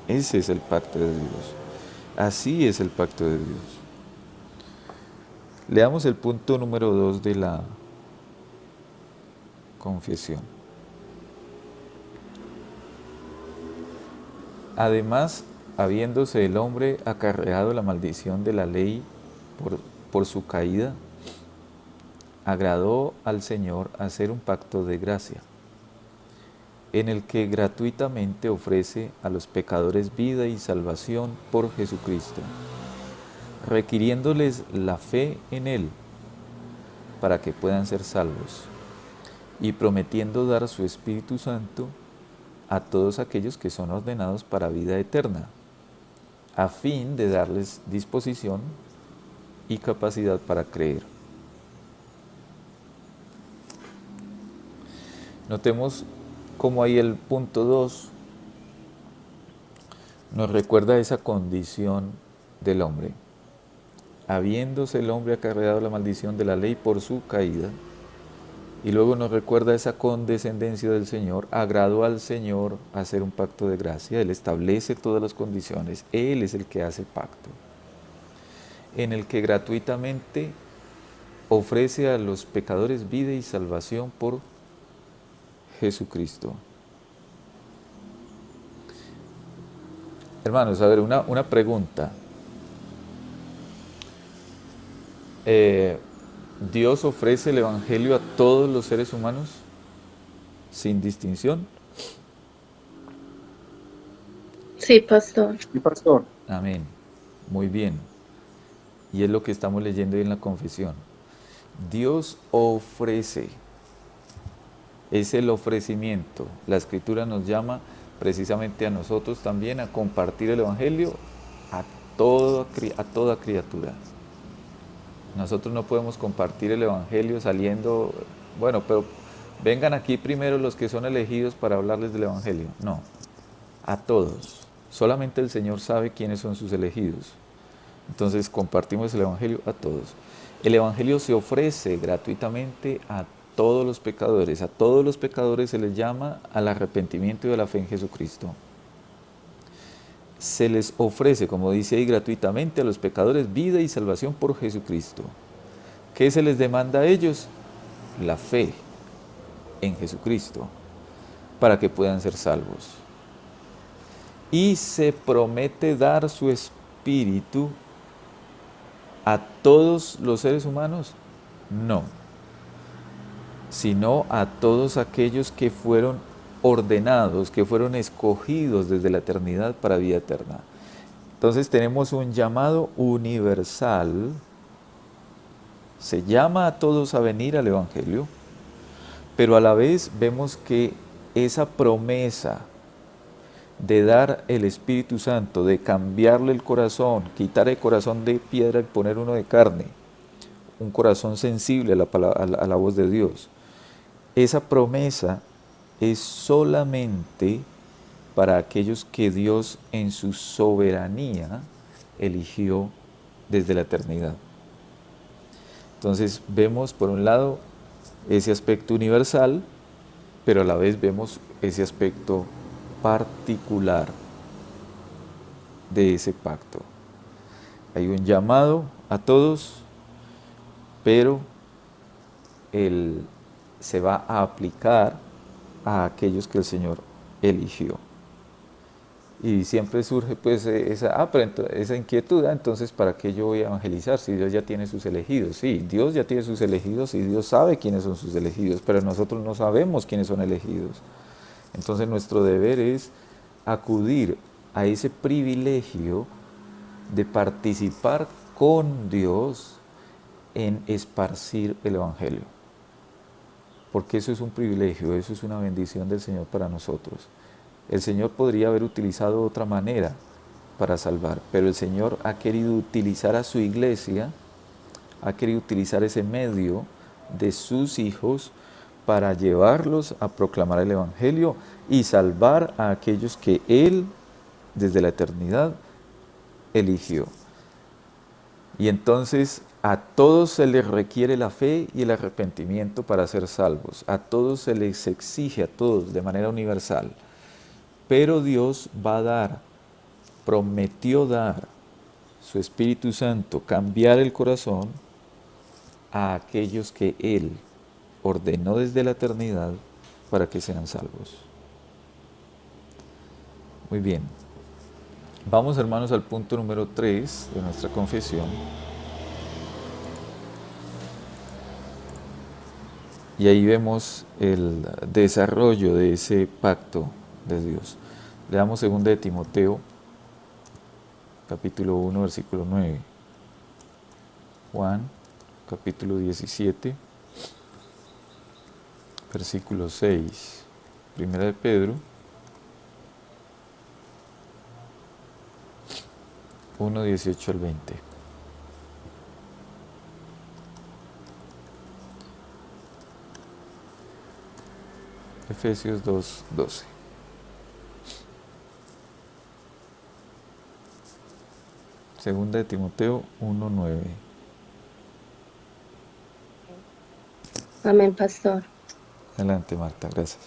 Ese es el pacto de Dios. Así es el pacto de Dios. Leamos el punto número 2 de la confesión. Además, habiéndose el hombre acarreado la maldición de la ley por su caída, agradó al Señor hacer un pacto de gracia, en el que gratuitamente ofrece a los pecadores vida y salvación por Jesucristo, requiriéndoles la fe en Él para que puedan ser salvos, y prometiendo dar su Espíritu Santo a todos aquellos que son ordenados para vida eterna, a fin de darles disposición y capacidad para creer. Notemos cómo ahí el punto 2 nos recuerda esa condición del hombre. Habiéndose el hombre acarreado la maldición de la ley por su caída, y luego nos recuerda esa condescendencia del Señor, agradó al Señor hacer un pacto de gracia. Él establece todas las condiciones, Él es el que hace pacto, en el que gratuitamente ofrece a los pecadores vida y salvación por Jesucristo. Hermanos, a ver, una pregunta. ¿Dios ofrece el Evangelio a todos los seres humanos sin distinción? Sí, pastor. Sí, pastor. Amén. Muy bien. Y es lo que estamos leyendo ahí en la confesión. Dios ofrece. Es el ofrecimiento. La Escritura nos llama precisamente a nosotros también a compartir el Evangelio a toda criatura. Nosotros no podemos compartir el Evangelio saliendo, bueno, pero vengan aquí primero los que son elegidos para hablarles del Evangelio. No, a todos. Solamente el Señor sabe quiénes son sus elegidos. Entonces compartimos el Evangelio a todos. El Evangelio se ofrece gratuitamente a todos los pecadores. A todos los pecadores se les llama al arrepentimiento y a la fe en Jesucristo. Se les ofrece, como dice ahí, gratuitamente a los pecadores vida y salvación por Jesucristo. ¿Qué se les demanda a ellos? La fe en Jesucristo, para que puedan ser salvos. Y se promete dar su Espíritu a todos los seres humanos. No, sino a todos aquellos que fueron ordenados, que fueron escogidos desde la eternidad para vida eterna. Entonces tenemos un llamado universal, se llama a todos a venir al Evangelio, pero a la vez vemos que esa promesa de dar el Espíritu Santo, de cambiarle el corazón, quitar el corazón de piedra y poner uno de carne, un corazón sensible a la voz de Dios, esa promesa es solamente para aquellos que Dios en su soberanía eligió desde la eternidad. Entonces vemos por un lado ese aspecto universal, pero a la vez vemos ese aspecto particular de ese pacto. Hay un llamado a todos, pero se va a aplicar a aquellos que el Señor eligió. Y siempre surge pues esa inquietud, entonces ¿para qué yo voy a evangelizar si Dios ya tiene sus elegidos? Sí, Dios ya tiene sus elegidos y Dios sabe quiénes son sus elegidos, pero nosotros no sabemos quiénes son elegidos. Entonces nuestro deber es acudir a ese privilegio de participar con Dios en esparcir el Evangelio. porque eso es un privilegio, eso es una bendición del Señor para nosotros. El Señor podría haber utilizado otra manera para salvar, pero el Señor ha querido utilizar a su iglesia, ha querido utilizar ese medio de sus hijos para llevarlos a proclamar el Evangelio y salvar a aquellos que Él, desde la eternidad, eligió. Y entonces a todos se les requiere la fe y el arrepentimiento para ser salvos. A todos se les exige, a todos, de manera universal. Pero Dios va a dar, prometió dar su Espíritu Santo, cambiar el corazón a aquellos que Él ordenó desde la eternidad para que sean salvos. Muy bien. Vamos, hermanos, al punto número 3 de nuestra confesión. Y ahí vemos el desarrollo de ese pacto de Dios. Leamos 2 de Timoteo, capítulo 1, versículo 9. Juan, capítulo 17, versículo 6. Primera de Pedro, 1, 18 al 20. Efesios 2, 12. Segunda de Timoteo 1, 9. Amén, pastor. Adelante, Marta, gracias.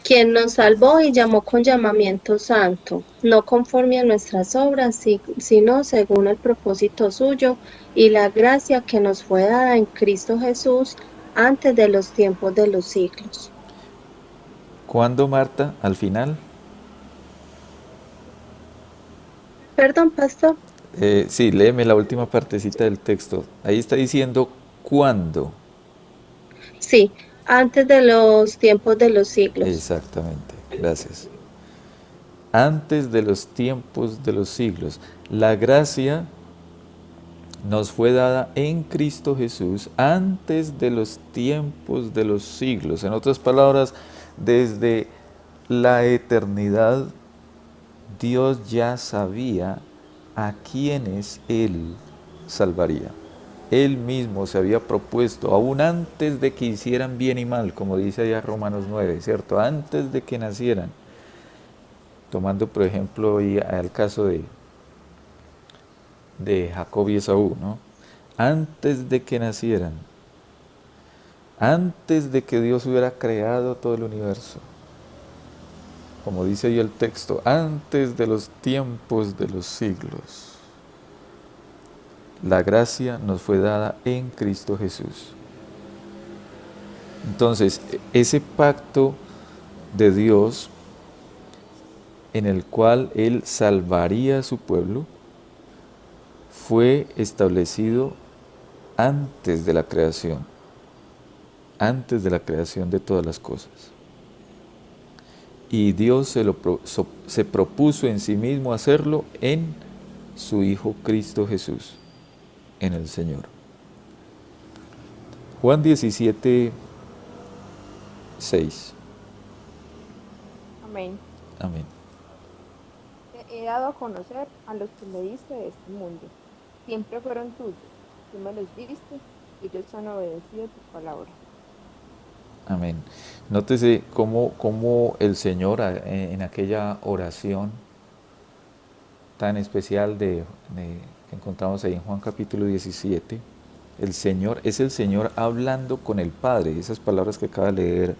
Quien nos salvó y llamó con llamamiento santo, no conforme a nuestras obras, sino según el propósito suyo y la gracia que nos fue dada en Cristo Jesús antes de los tiempos de los siglos. ¿Cuándo, Marta? ¿Al final? Perdón, pastor. Sí, léeme la última partecita del texto. Ahí está diciendo ¿cuándo? Sí, antes de los tiempos de los siglos. Exactamente, gracias. Antes de los tiempos de los siglos. La gracia nos fue dada en Cristo Jesús antes de los tiempos de los siglos. En otras palabras, desde la eternidad, Dios ya sabía a quienes Él salvaría. Él mismo se había propuesto, aún antes de que hicieran bien y mal, como dice allá Romanos 9, ¿cierto? Antes de que nacieran. Tomando, por ejemplo, hoy el caso de Jacob y Esaú, ¿no? Antes de que nacieran, antes de que Dios hubiera creado todo el universo, como dice ahí el texto, antes de los tiempos de los siglos, la gracia nos fue dada en Cristo Jesús. Entonces, ese pacto de Dios en el cual Él salvaría a su pueblo fue establecido antes de la creación de todas las cosas. Y Dios se propuso en sí mismo hacerlo en su Hijo Cristo Jesús, en el Señor. Juan 17, 6. Amén. Amén. Te he dado a conocer a los que me diste de este mundo. Siempre fueron tuyos. Tú me los diste y ellos han obedecido tu palabra. Amén. Nótese cómo el Señor en aquella oración tan especial que encontramos ahí en Juan capítulo 17, es el Señor hablando con el Padre. Esas palabras que acaba de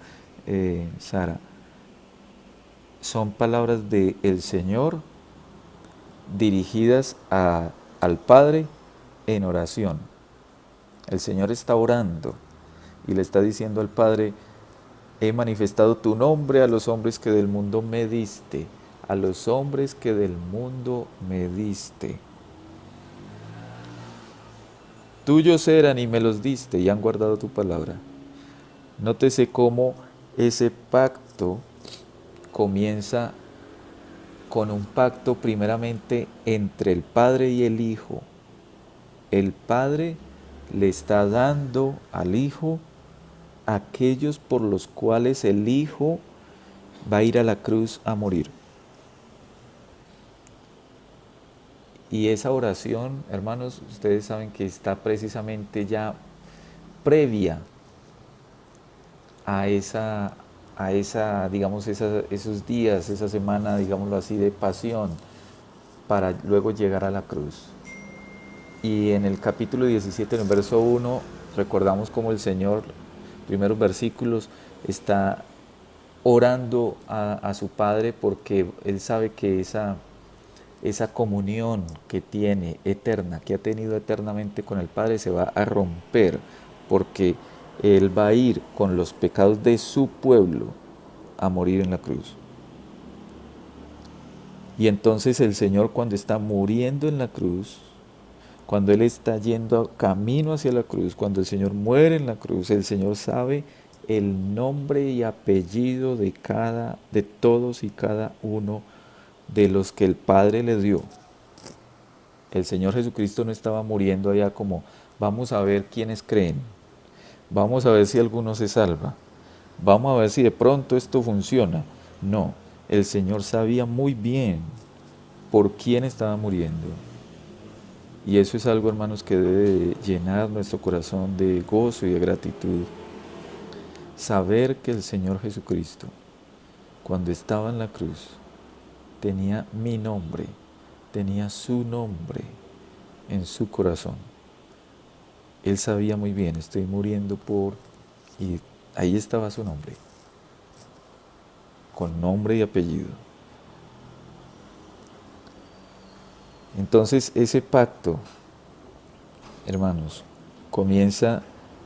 leer Sara son palabras del Señor dirigidas al Padre en oración. El Señor está orando y le está diciendo al Padre: he manifestado tu nombre a los hombres que del mundo me diste, a los hombres que del mundo me diste. Tuyos eran y me los diste y han guardado tu palabra. Nótese cómo ese pacto comienza con un pacto primeramente entre el Padre y el Hijo. El Padre le está dando al Hijo aquellos por los cuales el Hijo va a ir a la cruz a morir. Y esa oración, hermanos, ustedes saben que está precisamente ya previa digamos, esos días, esa semana, digámoslo así, de pasión, para luego llegar a la cruz. Y en el capítulo 17, en el verso 1, recordamos cómo el Señor, primeros versículos, está orando a su Padre porque Él sabe que esa comunión que tiene eterna, que ha tenido eternamente con el Padre, se va a romper, porque Él va a ir con los pecados de su pueblo a morir en la cruz. Y entonces el Señor, cuando está muriendo en la cruz, cuando Él está yendo camino hacia la cruz, cuando el Señor muere en la cruz, el Señor sabe el nombre y apellido de todos y cada uno de los que el Padre le dio. El Señor Jesucristo no estaba muriendo allá como, vamos a ver quiénes creen, vamos a ver si alguno se salva, vamos a ver si de pronto esto funciona. No, el Señor sabía muy bien por quién estaba muriendo. Y eso es algo, hermanos, que debe llenar nuestro corazón de gozo y de gratitud. Saber que el Señor Jesucristo, cuando estaba en la cruz, tenía mi nombre, tenía su nombre en su corazón. Él sabía muy bien, estoy muriendo por... Y ahí estaba su nombre, con nombre y apellido. Entonces ese pacto, hermanos, comienza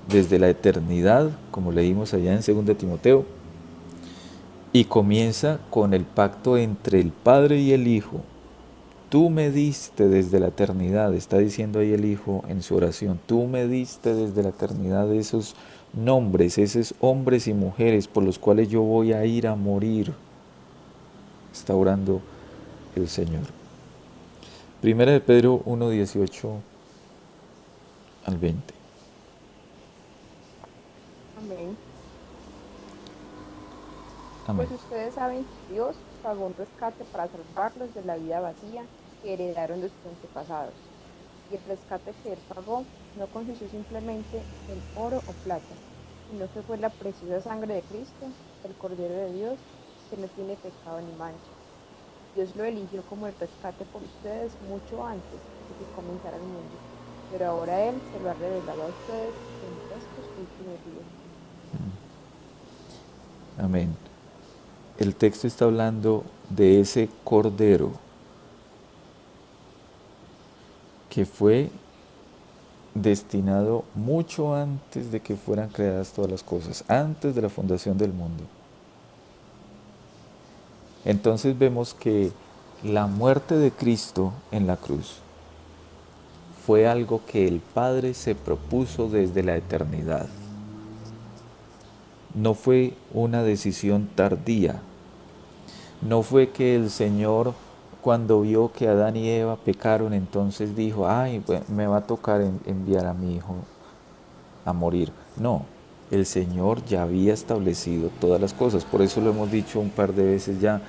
desde la eternidad, como leímos allá en 2 Timoteo, y comienza con el pacto entre el Padre y el Hijo. Tú me diste desde la eternidad, está diciendo ahí el Hijo en su oración, tú me diste desde la eternidad esos nombres, esos hombres y mujeres por los cuales yo voy a ir a morir. Está orando el Señor. Primera de Pedro 1, 18 al 20. Amén. Amén. Pues ustedes saben que Dios pagó un rescate para salvarlos de la vida vacía que heredaron de sus antepasados. Y el rescate que Él pagó no consistió simplemente en oro o plata, sino que fue la preciosa sangre de Cristo, el Cordero de Dios, que no tiene pecado ni mancha. Dios lo eligió como el rescate por ustedes mucho antes de que comenzara el mundo, pero ahora Él se lo ha revelado a ustedes en estos últimos días. Amén. El texto está hablando de ese Cordero que fue destinado mucho antes de que fueran creadas todas las cosas, antes de la fundación del mundo. Entonces vemos que la muerte de Cristo en la cruz fue algo que el Padre se propuso desde la eternidad. No fue una decisión tardía. No fue que el Señor, cuando vio que Adán y Eva pecaron, entonces dijo, ay, pues me va a tocar enviar a mi hijo a morir. No, el Señor ya había establecido todas las cosas. Por eso lo hemos dicho un par de veces ya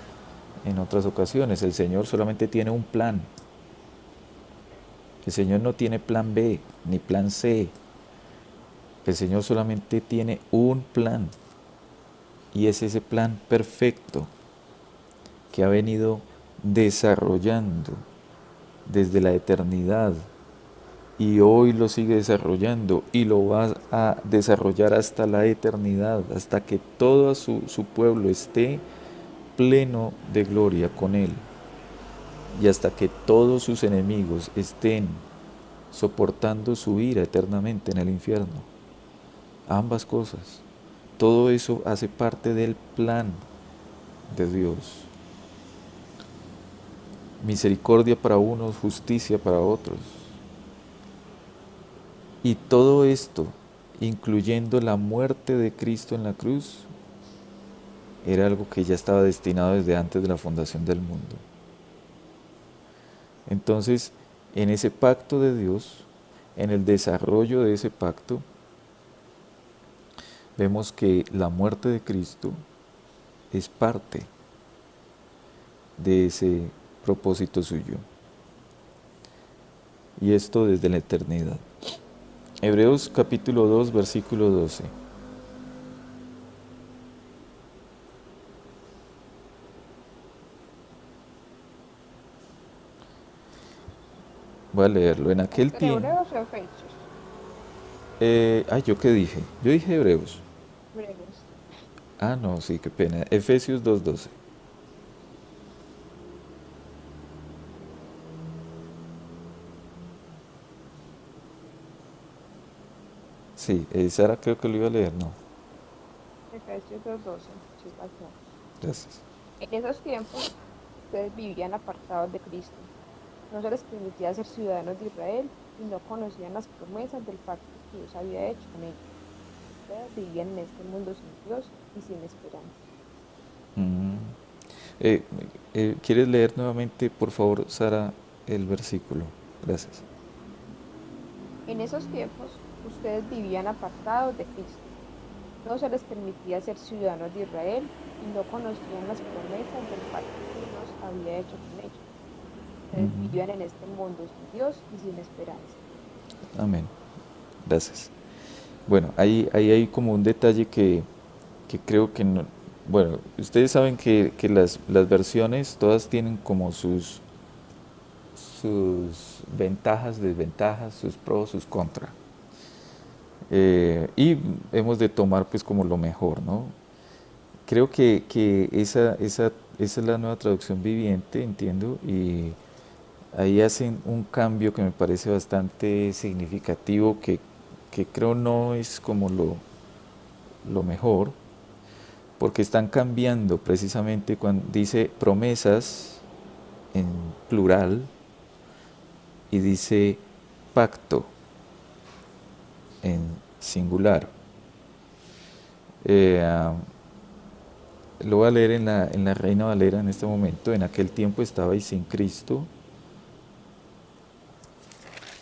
en otras ocasiones. El Señor solamente tiene un plan. El Señor no tiene plan B ni plan C. El Señor solamente tiene un plan. Y es ese plan perfecto que ha venido desarrollando desde la eternidad y hoy lo sigue desarrollando y lo va a desarrollar hasta la eternidad, hasta que todo su pueblo esté pleno de gloria con Él y hasta que todos sus enemigos estén soportando su ira eternamente en el infierno. Ambas cosas, todo eso hace parte del plan de Dios. Misericordia para unos, justicia para otros. Y todo esto, incluyendo la muerte de Cristo en la cruz, era algo que ya estaba destinado desde antes de la fundación del mundo. Entonces, en ese pacto de Dios, en el desarrollo de ese pacto, vemos que la muerte de Cristo es parte de ese propósito suyo. Y esto desde la eternidad. Hebreos capítulo 2, versículo 12. Voy a leerlo. En aquel ¿En tiempo... Hebreos o Efesios? ¿Yo qué dije? Yo dije Hebreos. Hebreos. Ah, no, sí, qué pena. Efesios 2:12. Sí, Sara creo que lo iba a leer, ¿no? Efesios 2:12. Sí, pasó. Gracias. En esos tiempos, ustedes vivían apartados de Cristo. No se les permitía ser ciudadanos de Israel y no conocían las promesas del pacto que Dios había hecho con ellos. Ustedes vivían en este mundo sin Dios y sin esperanza. Mm. ¿Quieres leer nuevamente, por favor, Sara, el versículo? Gracias. En esos tiempos, ustedes vivían apartados de Cristo. No se les permitía ser ciudadanos de Israel y no conocían las promesas del pacto que Dios había hecho con ellos. Ustedes vivían en este mundo sin Dios y sin esperanza. Amén. Gracias. Bueno, ahí hay como un detalle que creo que no... Bueno, ustedes saben que las versiones todas tienen como sus ventajas, desventajas, sus pros, sus contras. Y hemos de tomar pues como lo mejor, ¿no? Creo que esa es la nueva traducción viviente, entiendo, y ahí hacen un cambio que me parece bastante significativo, que creo no es como lo mejor, porque están cambiando precisamente cuando dice promesas en plural y dice pacto en singular. Lo voy a leer en la Reina Valera en este momento. En aquel tiempo estabais sin Cristo,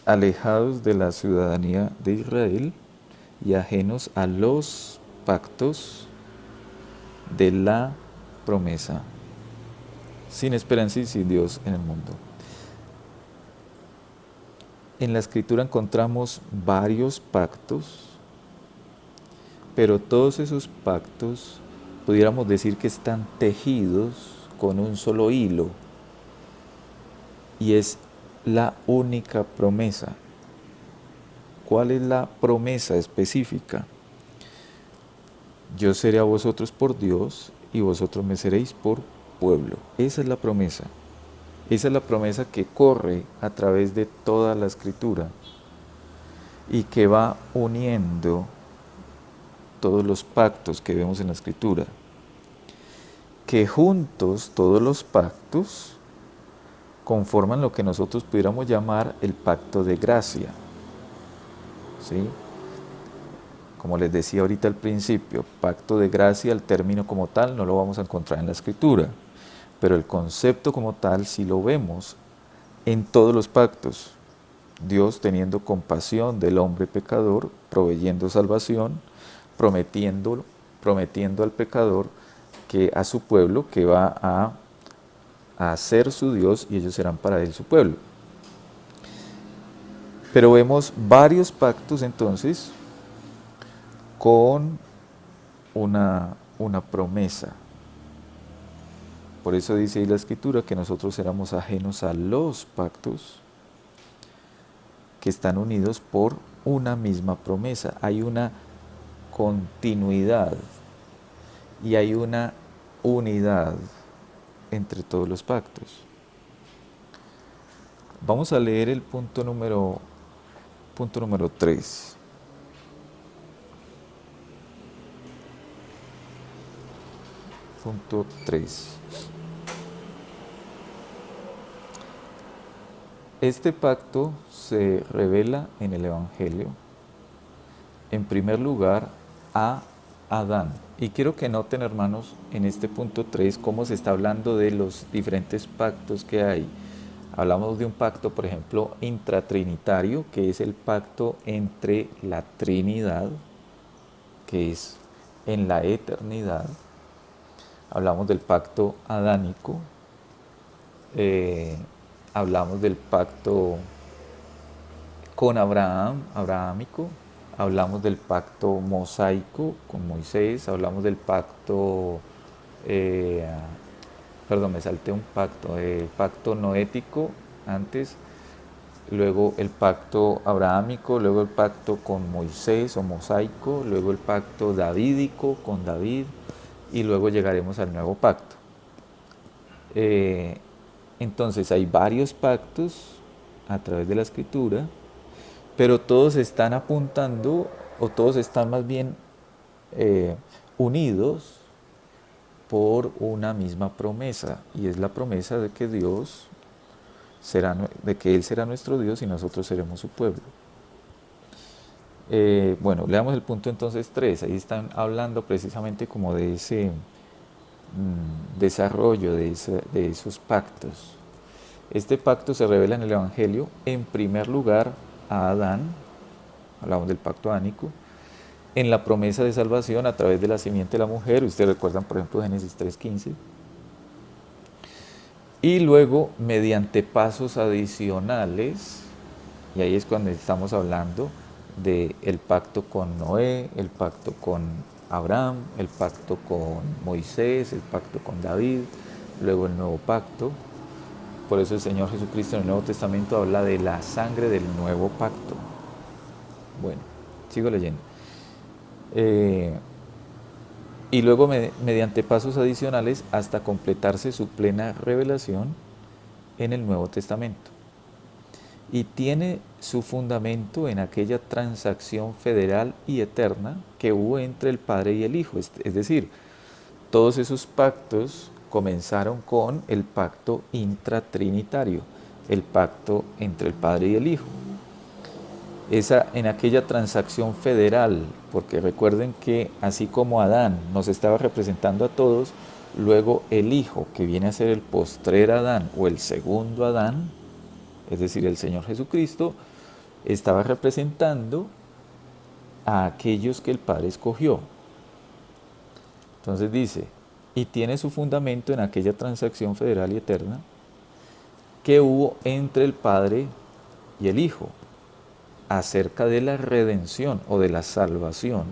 alejados de la ciudadanía de Israel y ajenos a los pactos de la promesa, sin esperanza y sin Dios en el mundo. En la Escritura encontramos varios pactos, pero todos esos pactos pudiéramos decir que están tejidos con un solo hilo, y es la única promesa. ¿Cuál es la promesa específica? Yo seré a vosotros por Dios y vosotros me seréis por pueblo. Esa es la promesa. Esa es la promesa que corre a través de toda la Escritura y que va uniendo todos los pactos que vemos en la Escritura. Que juntos todos los pactos conforman lo que nosotros pudiéramos llamar el pacto de gracia. ¿Sí? Como les decía ahorita al principio, pacto de gracia, el término como tal no lo vamos a encontrar en la Escritura, pero el concepto como tal sí lo vemos en todos los pactos. Dios teniendo compasión del hombre pecador, proveyendo salvación, prometiendo al pecador que a su pueblo que va a ser su Dios y ellos serán para él su pueblo. Pero vemos varios pactos entonces con una promesa. Por eso dice ahí la Escritura que nosotros éramos ajenos a los pactos que están unidos por una misma promesa. Hay una continuidad y hay una unidad entre todos los pactos. Vamos a leer el punto número 3. Punto 3. Este pacto se revela en el Evangelio, en primer lugar, a Adán. Y quiero que noten, hermanos, en este punto 3, cómo se está hablando de los diferentes pactos que hay. Hablamos de un pacto, por ejemplo, intratrinitario, que es el pacto entre la Trinidad, que es en la eternidad. Hablamos del pacto adánico, hablamos del pacto con Abraham, abrahámico, hablamos del pacto mosaico con Moisés, hablamos del pacto, perdón, me salté un pacto, el pacto noético antes, luego el pacto abrahámico, luego el pacto con Moisés o mosaico, luego el pacto davídico con David y luego llegaremos al nuevo pacto. Entonces hay varios pactos a través de la Escritura, pero todos están apuntando, o todos están más bien unidos por una misma promesa, y es la promesa de que Dios de que Él será nuestro Dios y nosotros seremos su pueblo. Bueno, leamos el punto entonces 3, ahí están hablando precisamente como de ese desarrollo de esos pactos. Este pacto se revela en el Evangelio, en primer lugar, a Adán, hablamos del pacto adánico, en la promesa de salvación a través de la simiente de la mujer, ustedes recuerdan por ejemplo Génesis 3:15, y luego mediante pasos adicionales, y ahí es cuando estamos hablando del pacto con Noé, el pacto con Abraham, el pacto con Moisés, el pacto con David, luego el nuevo pacto. Por eso el Señor Jesucristo en el Nuevo Testamento habla de la sangre del nuevo pacto. Bueno, sigo leyendo. Y luego mediante pasos adicionales hasta completarse su plena revelación en el Nuevo Testamento. Y tiene su fundamento en aquella transacción federal y eterna que hubo entre el Padre y el Hijo. Es decir, todos esos pactos comenzaron con el pacto intratrinitario, el pacto entre el Padre y el Hijo. En aquella transacción federal, porque recuerden que así como Adán nos estaba representando a todos, luego el Hijo, que viene a ser el postrer Adán o el segundo Adán, es decir, el Señor Jesucristo, estaba representando a aquellos que el Padre escogió. Entonces dice, y tiene su fundamento en aquella transacción federal y eterna que hubo entre el Padre y el Hijo, acerca de la redención o de la salvación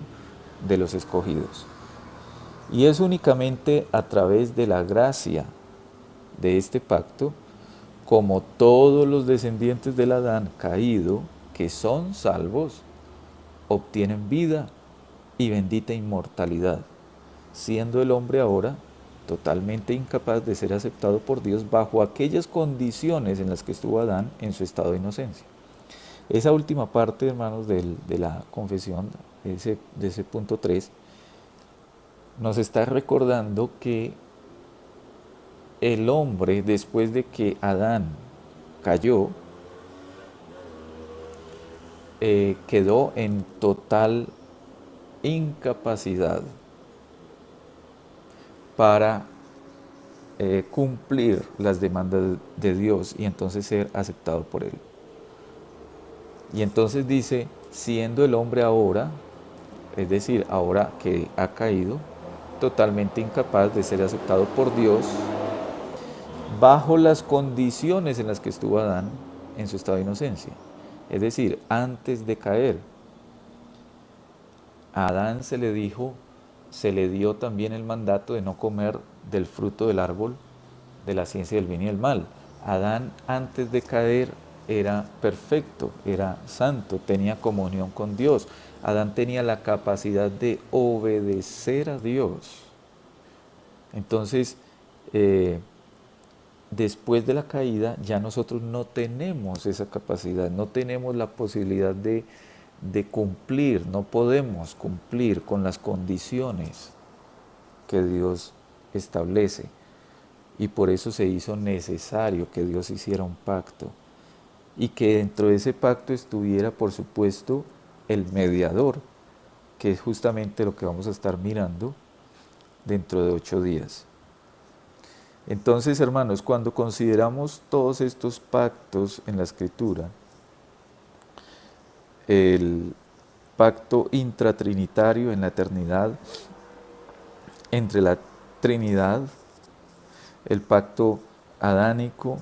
de los escogidos. Y es únicamente a través de la gracia de este pacto, como todos los descendientes del Adán caído, que son salvos, obtienen vida y bendita inmortalidad, siendo el hombre ahora totalmente incapaz de ser aceptado por Dios bajo aquellas condiciones en las que estuvo Adán en su estado de inocencia. Esa última parte, hermanos, de la confesión, de ese punto 3, nos está recordando que el hombre, después de que Adán cayó, quedó en total incapacidad para cumplir las demandas de Dios y entonces ser aceptado por Él. Y entonces dice, siendo el hombre ahora, es decir, ahora que ha caído, totalmente incapaz de ser aceptado por Dios, bajo las condiciones en las que estuvo Adán en su estado de inocencia. Es decir, antes de caer, a Adán se le dio también el mandato de no comer del fruto del árbol de la ciencia del bien y del mal. Adán, antes de caer, era perfecto, era santo, tenía comunión con Dios. Adán tenía la capacidad de obedecer a Dios. Entonces, después de la caída, ya nosotros no tenemos esa capacidad, no tenemos la posibilidad de cumplir, no podemos cumplir con las condiciones que Dios establece. Y por eso se hizo necesario que Dios hiciera un pacto. Y que dentro de ese pacto estuviera, por supuesto, el mediador, que es justamente lo que vamos a estar mirando dentro de 8 días. Entonces, hermanos, cuando consideramos todos estos pactos en la Escritura, el pacto intratrinitario en la eternidad, entre la Trinidad, el pacto adánico,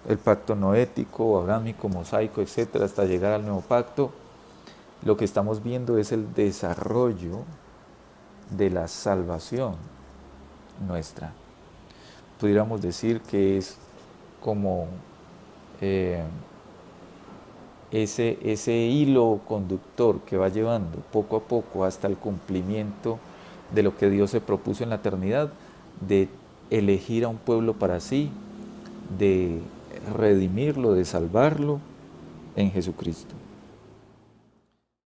el pacto noético, abrámico, mosaico, etcétera, hasta llegar al nuevo pacto. Lo que estamos viendo es el desarrollo de la salvación nuestra. Pudiéramos decir que es como ese hilo conductor que va llevando poco a poco hasta el cumplimiento de lo que Dios se propuso en la eternidad, de elegir a un pueblo para sí, de redimirlo, de salvarlo en Jesucristo.